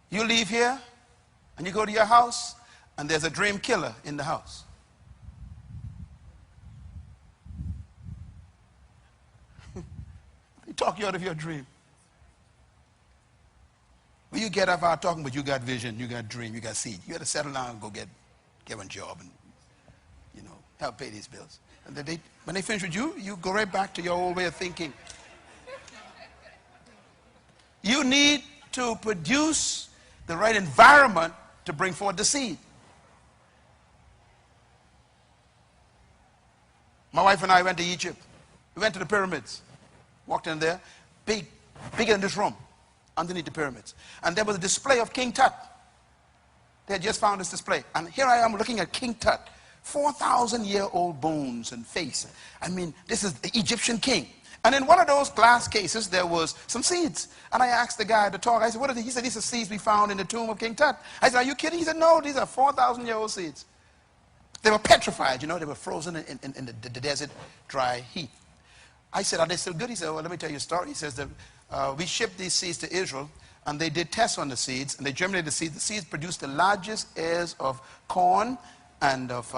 You leave here and you go to your house and there's a dream killer in the house. They talk you out of your dream. Well, you get up out talking, but you got vision, you got dream, you got seed. You got to settle down and go get one job and, you know, help pay these bills. And when they finish with you, you go right back to your old way of thinking. You need to produce the right environment to bring forth the seed. My wife and I went to Egypt. We went to the pyramids. Walked in there, bigger than this room, underneath the pyramids. And there was a display of King Tut. They had just found this display. And here I am looking at King Tut. 4,000-year-old bones and face. I mean, this is the Egyptian king. And in one of those glass cases, there was some seeds. And I asked the guy at the talk, I said, what are these? He said, these are seeds we found in the tomb of King Tut. I said, are you kidding? He said, no, these are 4,000-year-old seeds. They were petrified, you know, they were frozen in the desert, dry heat. I said, are they still good? He said, well, let me tell you a story. He says that we shipped these seeds to Israel, and they did tests on the seeds, and they germinated the seeds. The seeds produced the largest ears of corn and of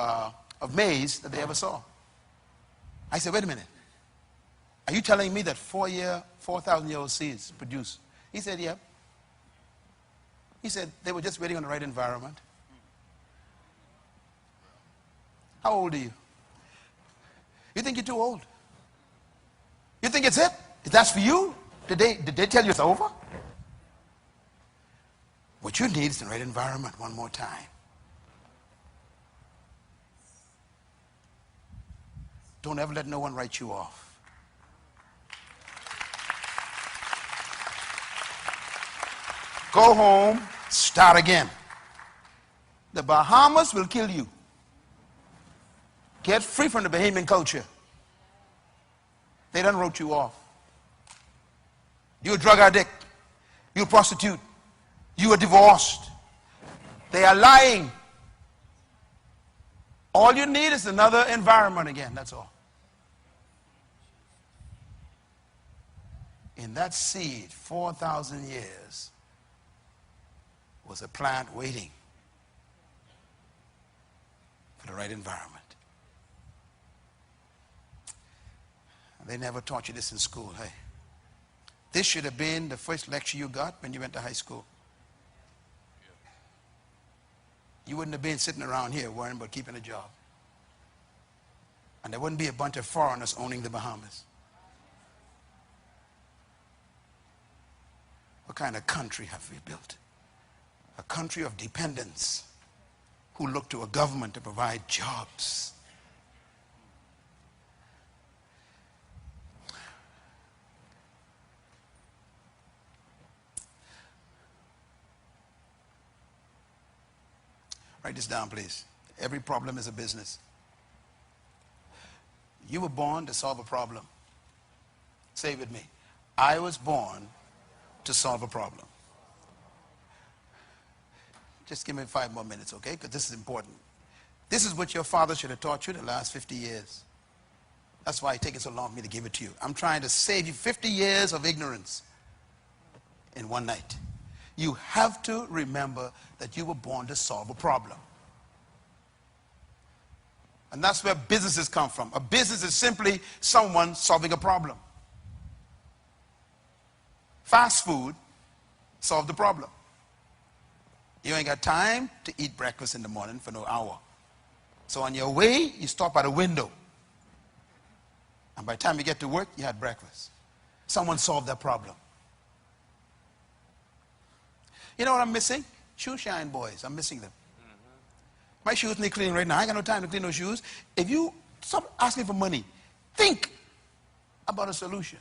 maize that they ever saw. I said, wait a minute. Are you telling me that 4,000-year-old seeds produce? He said, yeah. He said, they were just waiting on the right environment. How old are you? You think you're too old? You think it's it? That's for you? Did they tell you it's over? What you need is the right environment one more time. Don't ever let no one write you off. Go home, start again. The Bahamas will kill you. Get free from the Bahamian culture. They done wrote you off. You're a drug addict. You're a prostitute. You are divorced. They are lying. All you need is another environment again, that's all. In that seed, 4,000 years, was a plant waiting for the right environment. They never taught you this in school, hey. This should have been the first lecture you got when you went to high school. You wouldn't have been sitting around here worrying about keeping a job. And there wouldn't be a bunch of foreigners owning the Bahamas. What kind of country have we built? A country of dependents who look to a government to provide jobs. Write this down, please. Every problem is a business. You were born to solve a problem. Say it with me. I was born to solve a problem. Just give me 5 more minutes, okay? Because this is important. This is what your father should have taught you the last 50 years. That's why it's taking so long for me to give it to you. I'm trying to save you 50 years of ignorance in one night. You have to remember that you were born to solve a problem. And that's where businesses come from. A business is simply someone solving a problem. Fast food solved the problem. You ain't got time to eat breakfast in the morning for no hour. So on your way, you stop at a window. And by the time you get to work, you had breakfast. Someone solved that problem. You know what I'm missing? Shoe shine boys. I'm missing them. My shoes need cleaning right now. I ain't got no time to clean those shoes. If you stop asking for money, think about a solution.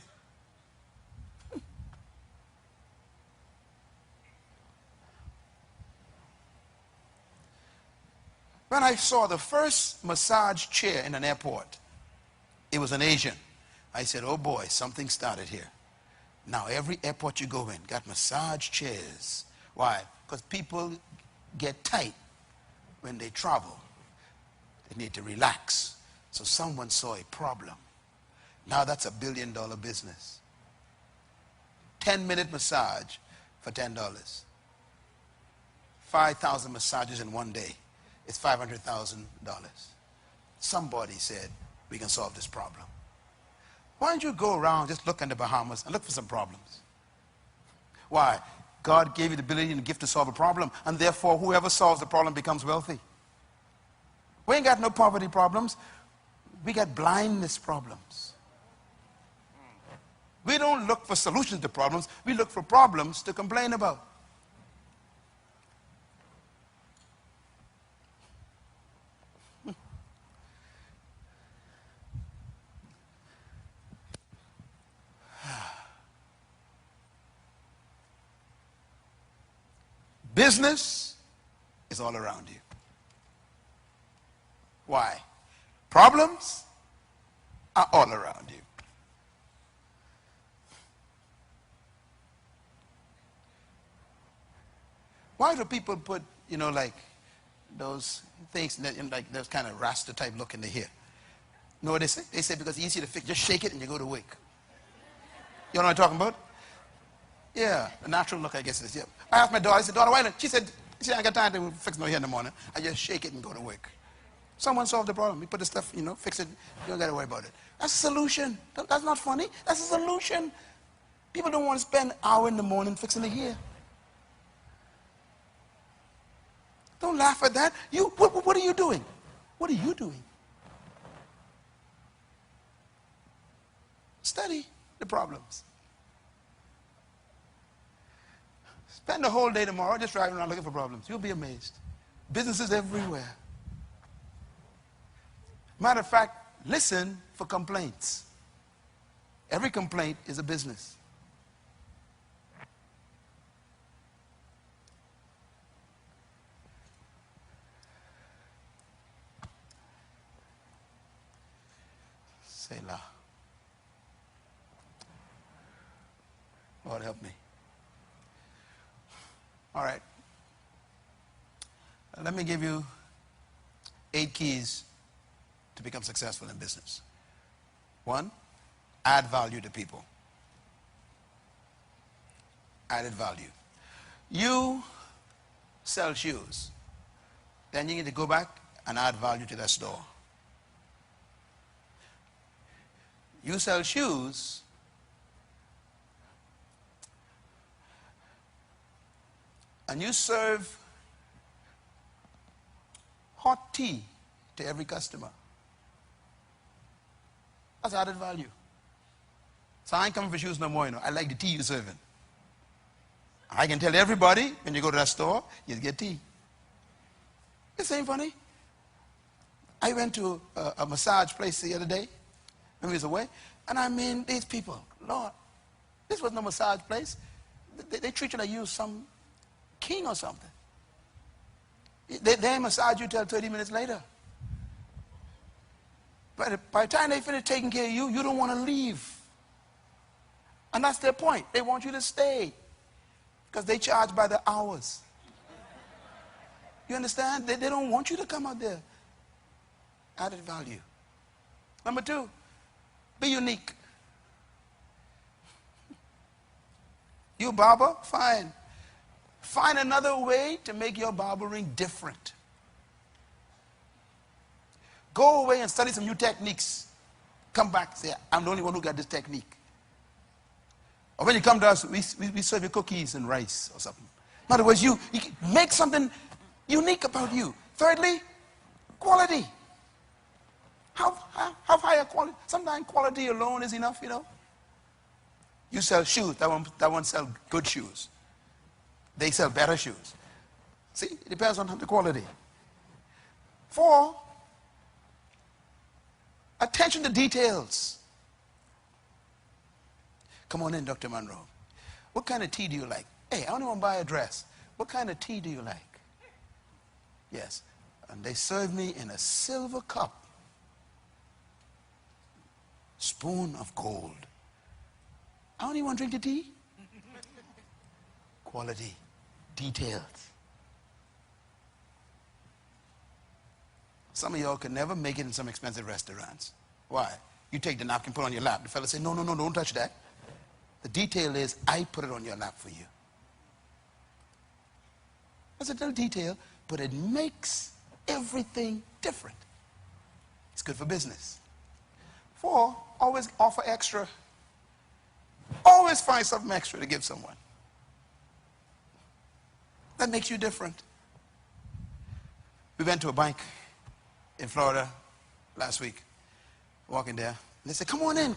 When I saw the first massage chair in an airport, it was an Asian. I said, oh boy, something started here. Now every airport you go in got massage chairs. Why? Because people get tight when they travel. They need to relax. So someone saw a problem. Now that's $1 billion business. 10-minute massage for $10. 5,000 massages in one day. It's $500,000. Somebody said, we can solve this problem. Why don't you go around, just look in the Bahamas and look for some problems? Why? God gave you the ability and the gift to solve a problem, and therefore whoever solves the problem becomes wealthy. We ain't got no poverty problems. We got blindness problems. We don't look for solutions to problems. We look for problems to complain about. Business is all around you. Why? Problems are all around you. Why do people put, like those things, like those kind of Rasta type look in the hair? You know what they say? They say because it's easy to fix. Just shake it and you go to work. You know what I'm talking about? Yeah, the natural look, I guess, is, yeah. I asked my daughter, I said, daughter, why not? She said, I got time to fix no hair in the morning. I just shake it and go to work. Someone solved the problem. We put the stuff, fix it. You don't got to worry about it. That's a solution. That's not funny. That's a solution. People don't want to spend an hour in the morning fixing the hair. Don't laugh at that. What are you doing? What are you doing? Study the problems. Spend the whole day tomorrow just driving around looking for problems. You'll be amazed. Businesses everywhere. Matter of fact, listen for complaints. Every complaint is a business. Selah. Lord, help me. All right. Let me give you 8 keys to become successful in business. 1, add value to people. Added value. You sell shoes. Then you need to go back and add value to that store. You sell shoes. And you serve hot tea to every customer. That's added value. So I ain't coming for shoes no more, I like the tea you're serving. I can tell everybody when you go to that store, you get tea. This ain't funny. I went to a massage place the other day when we was away, and I mean, these people, Lord, this was no massage place. They treat you like you some king or something. They massage you till 30 minutes later. But by the time they finish taking care of you, you don't want to leave. And that's their point. They want you to stay because they charge by the hours. You understand? They don't want you to come out there. Added value. Number 2, be unique. You a barber? Fine. Find another way to make your barbering different. Go away and study some new techniques. Come back, say, I'm the only one who got this technique. Or when you come to us, we serve you cookies and rice or something. In other words, you make something unique about you. Thirdly, quality. Have higher quality. Sometimes quality alone is enough, You sell shoes, that one sell good shoes. They sell better shoes. See, it depends on the quality. 4, attention to details. Come on in, Dr. Munroe. What kind of tea do you like? Hey, I only want to buy a dress. What kind of tea do you like? Yes. And they serve me in a silver cup. Spoon of gold. I only want to drink the tea. Quality. Details. Some of y'all can never make it in some expensive restaurants. Why? You take the napkin, put it on your lap. The fella say, no, don't touch that. The detail is, I put it on your lap for you. That's a little detail, but it makes everything different. It's good for business. 4, always offer extra. Always find something extra to give someone. That makes you different. We went to a bank in Florida last week, walking there. And they said, come on in.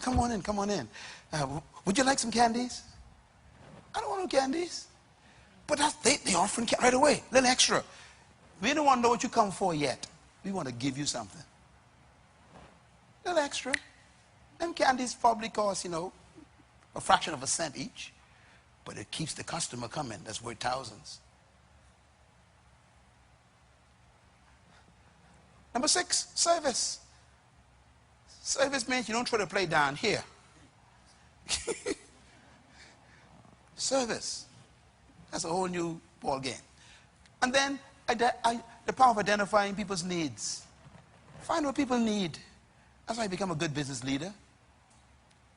Would you like some candies? I don't want no candies. But they offering right away, a little extra. We don't want to know what you come for yet. We want to give you something. A little extra. Them candies probably cost, a fraction of a cent each. But it keeps the customer coming. That's worth thousands. Number 6, service. Service means you don't try to play down here. Service. That's a whole new ball game. And then the power of identifying people's needs. Find what people need. That's how you become a good business leader.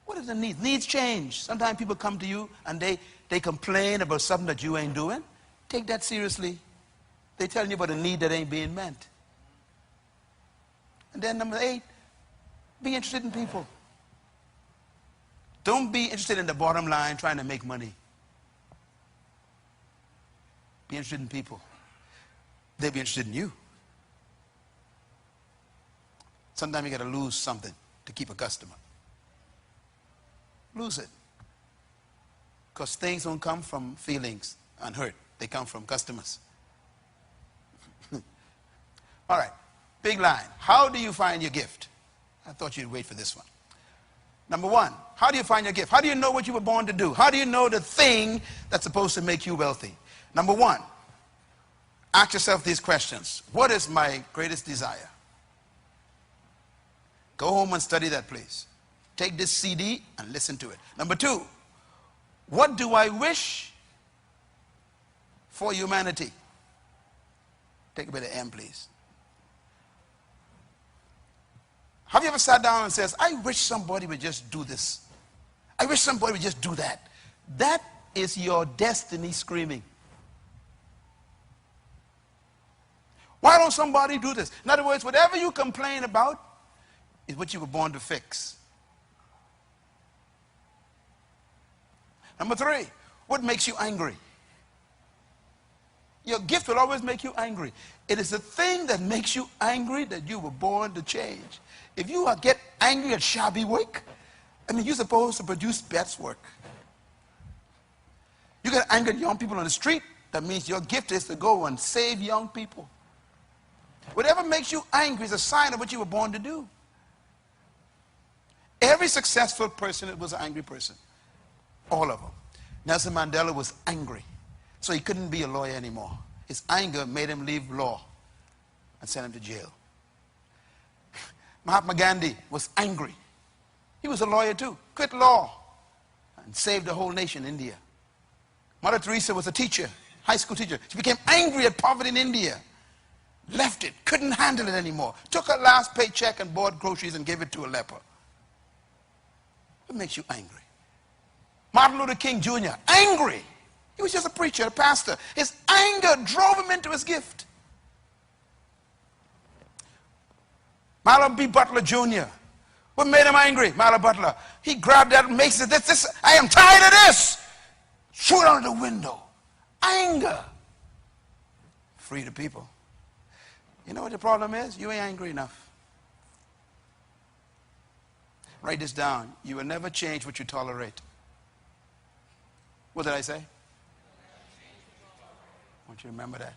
What is the need? Needs change. Sometimes people come to you and they complain about something that you ain't doing. Take that seriously. They're telling you about a need that ain't being met. And then number 8, be interested in people. Don't be interested in the bottom line trying to make money. Be interested in people. They'll be interested in you. Sometimes you got to lose something to keep a customer. Lose it. Because things don't come from feelings and hurt. They come from customers. All right. Big line. How do you find your gift? I thought you'd wait for this one. Number 1, how do you find your gift? How do you know what you were born to do? How do you know the thing that's supposed to make you wealthy? Number 1, ask yourself these questions. What is my greatest desire? Go home and study that, please. Take this CD and listen to it. Number 2, what do I wish for humanity? Take a bit of M, please. Have you ever sat down and says, I wish somebody would just do this. I wish somebody would just do that. That is your destiny screaming. Why don't somebody do this? In other words, whatever you complain about is what you were born to fix. Number 3, what makes you angry? Your gift will always make you angry. It is the thing that makes you angry that you were born to change. If you get angry at shabby work, I mean, you're supposed to produce best work. You get angry at young people on the street, that means your gift is to go and save young people. Whatever makes you angry is a sign of what you were born to do. Every successful person was an angry person. All of them. Nelson Mandela was angry, so he couldn't be a lawyer anymore. His anger made him leave law and sent him to jail. Mahatma Gandhi was angry. He was a lawyer too. Quit law and saved the whole nation, India. Mother Teresa was a teacher, high school teacher. She became angry at poverty in India. Left it, couldn't handle it anymore. Took her last paycheck and bought groceries and gave it to a leper. What makes you angry? Martin Luther King Jr., angry. He was just a preacher, a pastor. His anger drove him into his gift. Marlon B. Butler Jr., what made him angry? Marlon Butler. He grabbed that and makes it, I am tired of this. Threw it out of the window. Anger. Free the people. You know what the problem is? You ain't angry enough. Write this down. You will never change what you tolerate. What did I say? I want you to remember that.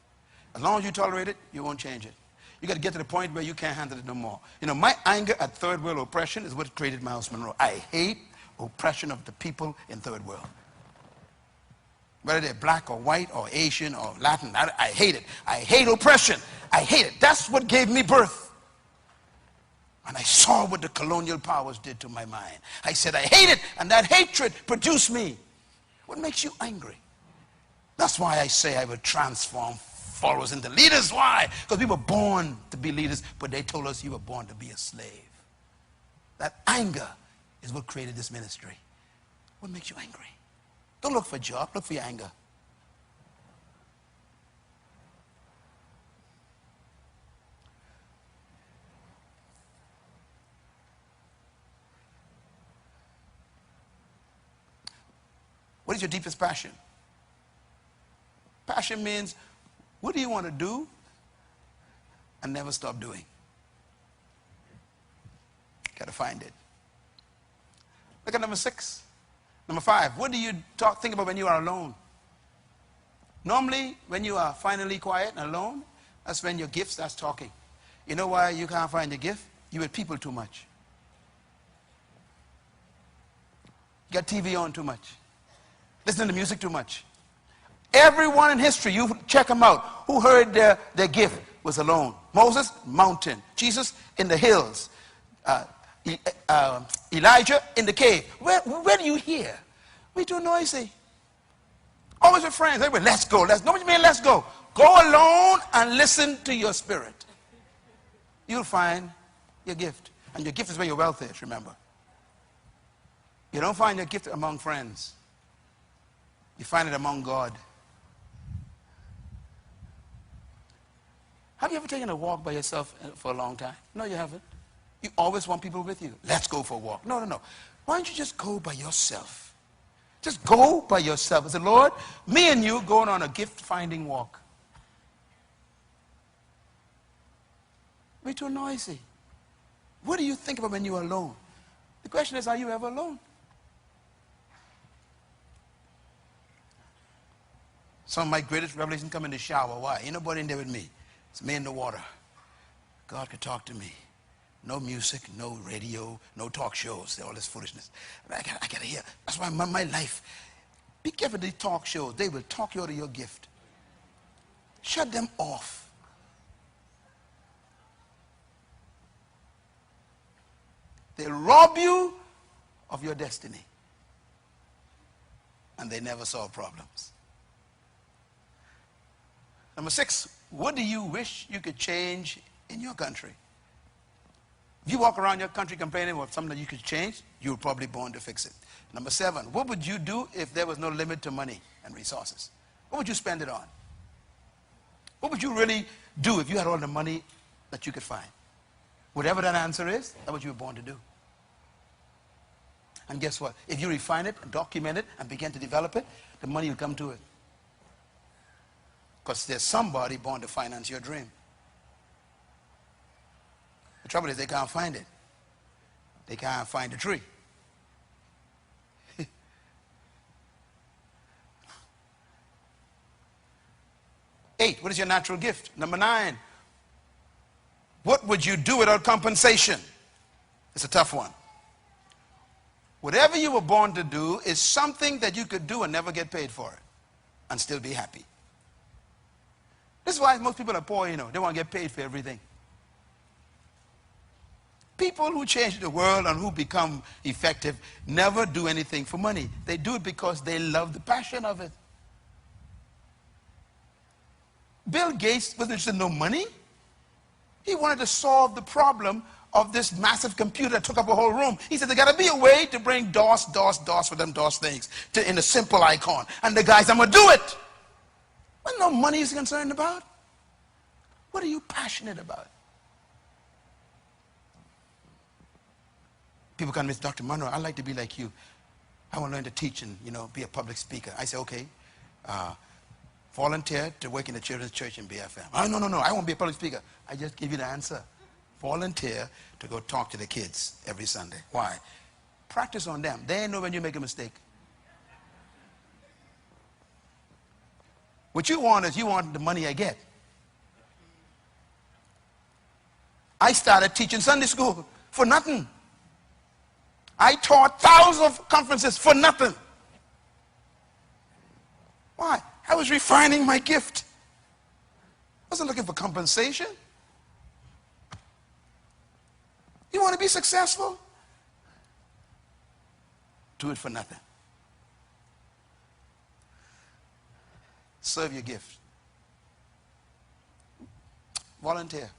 As long as you tolerate it, you won't change it. You got to get to the point where you can't handle it no more. You know, my anger at third world oppression is what created Myles Munroe. I hate oppression of the people in third world. Whether they're black or white or Asian or Latin, I hate it. I hate oppression. I hate it. That's what gave me birth. And I saw what the colonial powers did to my mind. I said, I hate it, and that hatred produced me. What makes you angry? That's why I say I will transform followers into leaders. Why? Because we were born to be leaders, but they told us you were born to be a slave. That anger is what created this ministry. What makes you angry? Don't look for a job, look for your anger. What is your deepest passion? Passion means, what do you want to do and never stop doing? Got to find it. Look at number 6. Number 5, what do you think about when you are alone? Normally, when you are finally quiet and alone, that's when your gift starts talking. You know why you can't find your gift? You with people too much. You got TV on too much. Listening to music too much. Everyone in history, you check them out, who heard their gift was alone. Moses, mountain. Jesus, in the hills. Elijah, in the cave. Where do you hear? We too noisy. Always with friends. Everybody, let's go. Nobody mean let's go. Go alone and listen to your spirit. You'll find your gift. And your gift is where your wealth is, remember. You don't find your gift among friends. You find it among God. Have you ever taken a walk by yourself for a long time? No, you haven't. You always want people with you. Let's go for a walk. No, no, no. Why don't you just go by yourself? Just go by yourself. I said, Lord, me and you going on a gift-finding walk. We're too noisy. What do you think about when you're alone? The question is, are you ever alone? Some of my greatest revelations come in the shower. Why? Ain't nobody in there with me. It's me in the water. God could talk to me. No music, no radio, no talk shows, all this foolishness. I gotta hear. That's why my life. Be careful with these talk shows. They will talk you out of your gift. Shut them off. They'll rob you of your destiny. And they never solve problems. Number 6, what do you wish you could change in your country? If you walk around your country complaining about something that you could change, you were probably born to fix it. Number 7, what would you do if there was no limit to money and resources? What would you spend it on? What would you really do if you had all the money that you could find? Whatever that answer is, that's what you were born to do. And guess what? If you refine it and document it and begin to develop it, the money will come to it. Because there's somebody born to finance your dream. The trouble is they can't find it. They can't find the tree. 8, what is your natural gift? Number 9, what would you do without compensation? It's a tough one. Whatever you were born to do is something that you could do and never get paid for it and still be happy. This is why most people are poor, you know. They want to get paid for everything. People who change the world and who become effective never do anything for money. They do it because they love the passion of it. Bill Gates wasn't interested in no money. He wanted to solve the problem of this massive computer that took up a whole room. He said, there got to be a way to bring DOS for them DOS things in a simple icon. And the guy said, I'm going to do it. Well, no money is concerned about. What are you passionate about? People come to me, Dr. Munroe, I'd like to be like you. I want to learn to teach and, be a public speaker. I say, okay, volunteer to work in the children's church in BFM. Oh, no, I won't be a public speaker. I just give you the answer. Volunteer to go talk to the kids every Sunday. Why? Practice on them. They know when you make a mistake. What you want is you want the money I get. I started teaching Sunday school for nothing. I taught thousands of conferences for nothing. Why? I was refining my gift. I wasn't looking for compensation. You want to be successful? Do it for nothing. Serve your gift. Volunteer.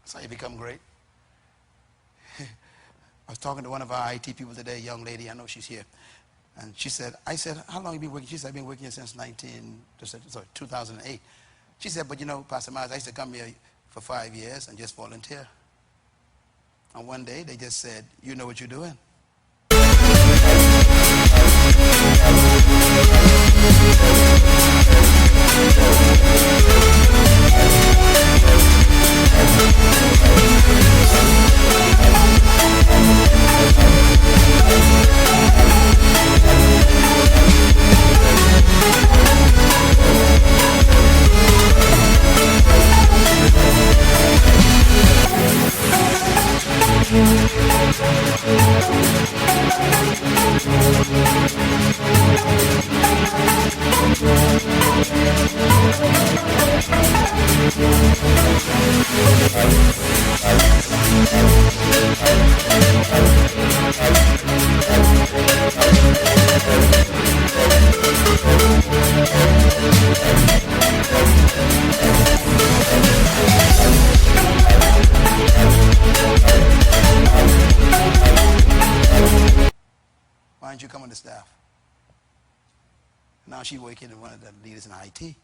That's how you become great. I was talking to one of our IT people today, a young lady, I know she's here. And she said, I said, how long have you been working? She said, I've been working here since 2008. She said, but Pastor Myles, I used to come here for 5 years and just volunteer. And one day they just said, you know what you're doing. come on the staff. Now she's working in one of the leaders in IT.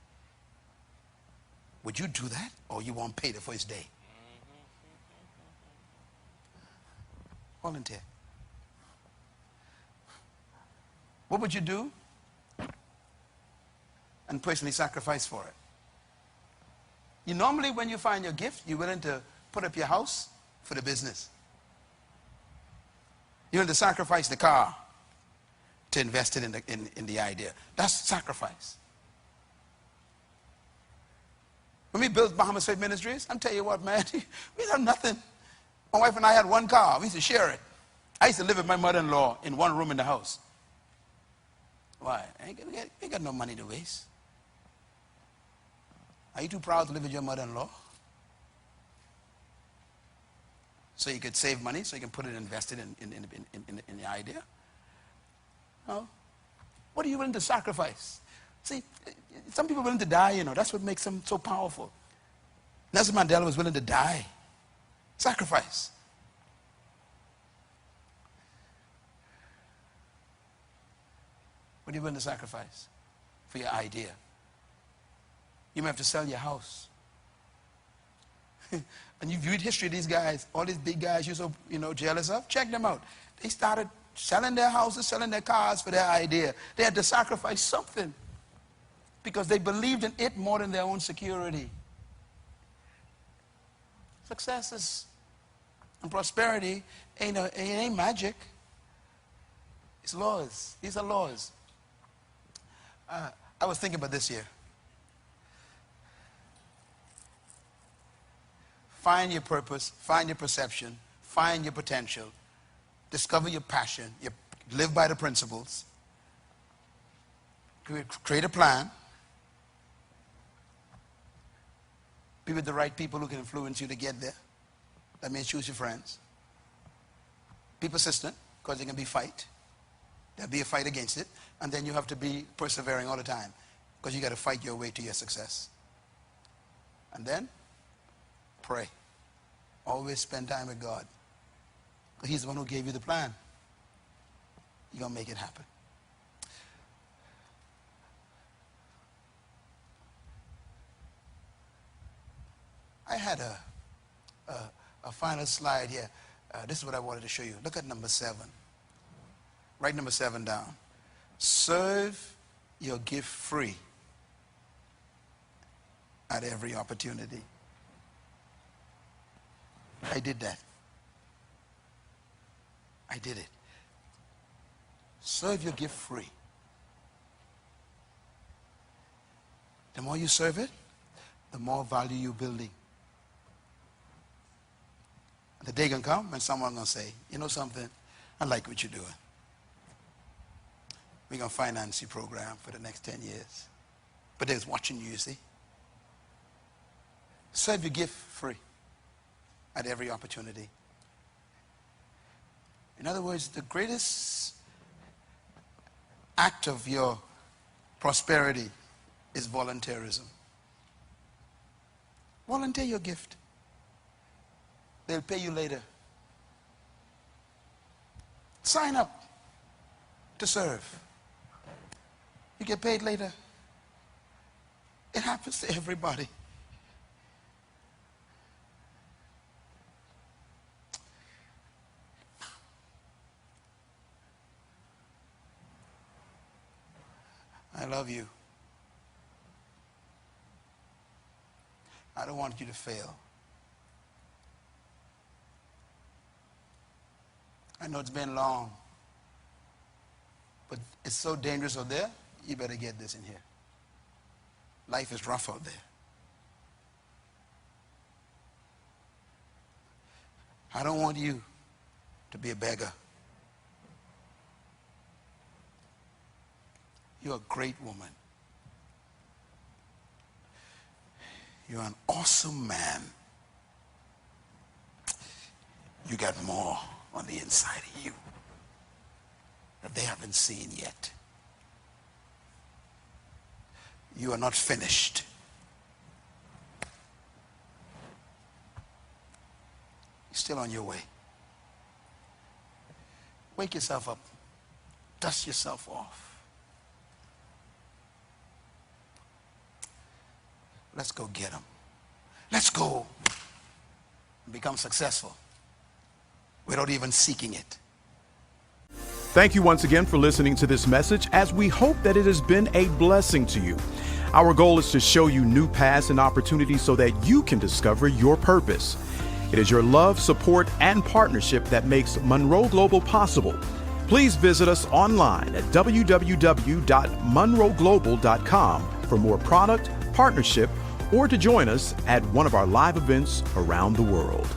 Would you do that, or you won't pay the first day? Volunteer. What would you do? And personally sacrifice for it. You normally, when you find your gift, you're willing to put up your house for the business. You're willing to sacrifice the car to invest it in the idea. That's sacrifice. When we built Bahamas Faith Ministries, I'm telling you what, man, we had nothing. My wife and I had one car. We used to share it. I used to live with my mother-in-law in one room in the house. Why? I ain't got no money to waste. Are you too proud to live with your mother-in-law? So you could save money, so you can put it invested in the idea? No. What are you willing to sacrifice? See, some people are willing to die, you know. That's what makes them so powerful. Nelson Mandela was willing to die. Sacrifice. What are you willing to sacrifice for your idea? You may have to sell your house. And you viewed history of these guys, all these big guys you're so jealous of, check them out. They started selling their houses, selling their cars for their idea. They had to sacrifice something because they believed in it more than their own security. Success and prosperity ain't magic. It's laws. These are laws. I was thinking about this year. Find your purpose, find your perception, find your potential, discover your passion, live by the principles, create a plan, be with the right people who can influence you to get there. That means choose your friends. Be persistent, because there can be fight. There'll be a fight against it, and then you have to be persevering all the time, because you got to fight your way to your success. And then pray. Always spend time with God, because He's the one who gave you the plan. You're going to make it happen. I had a final slide here. This is what I wanted to show you. Look at number 7. Write number 7 down. Serve your gift free at every opportunity. I did that. I did it. Serve your gift free. The more you serve it, the more value you're building. The day can come when someone's going to say, you know something, I like what you're doing. We're going to finance your program for the next 10 years. But they're watching you, you see. Serve your gift free at every opportunity. In other words, the greatest act of your prosperity is volunteerism. Volunteer your gift. They'll pay you later. Sign up to serve. You get paid later. It happens to everybody. I love you. I don't want you to fail. I know it's been long, but it's so dangerous out there, you better get this in here. Life is rough out there. I don't want you to be a beggar. You're a great woman. You're an awesome man. You got more on the inside of you that they haven't seen yet. You are not finished. You're still on your way. Wake yourself up. Dust yourself off. Let's go get them. Let's go become successful without even seeking it. Thank you once again for listening to this message, as we hope that it has been a blessing to you. Our goal is to show you new paths and opportunities so that you can discover your purpose. It is your love, support, and partnership that makes Munroe Global possible. Please visit us online at www.munroeglobal.com for more product, partnership, or to join us at one of our live events around the world.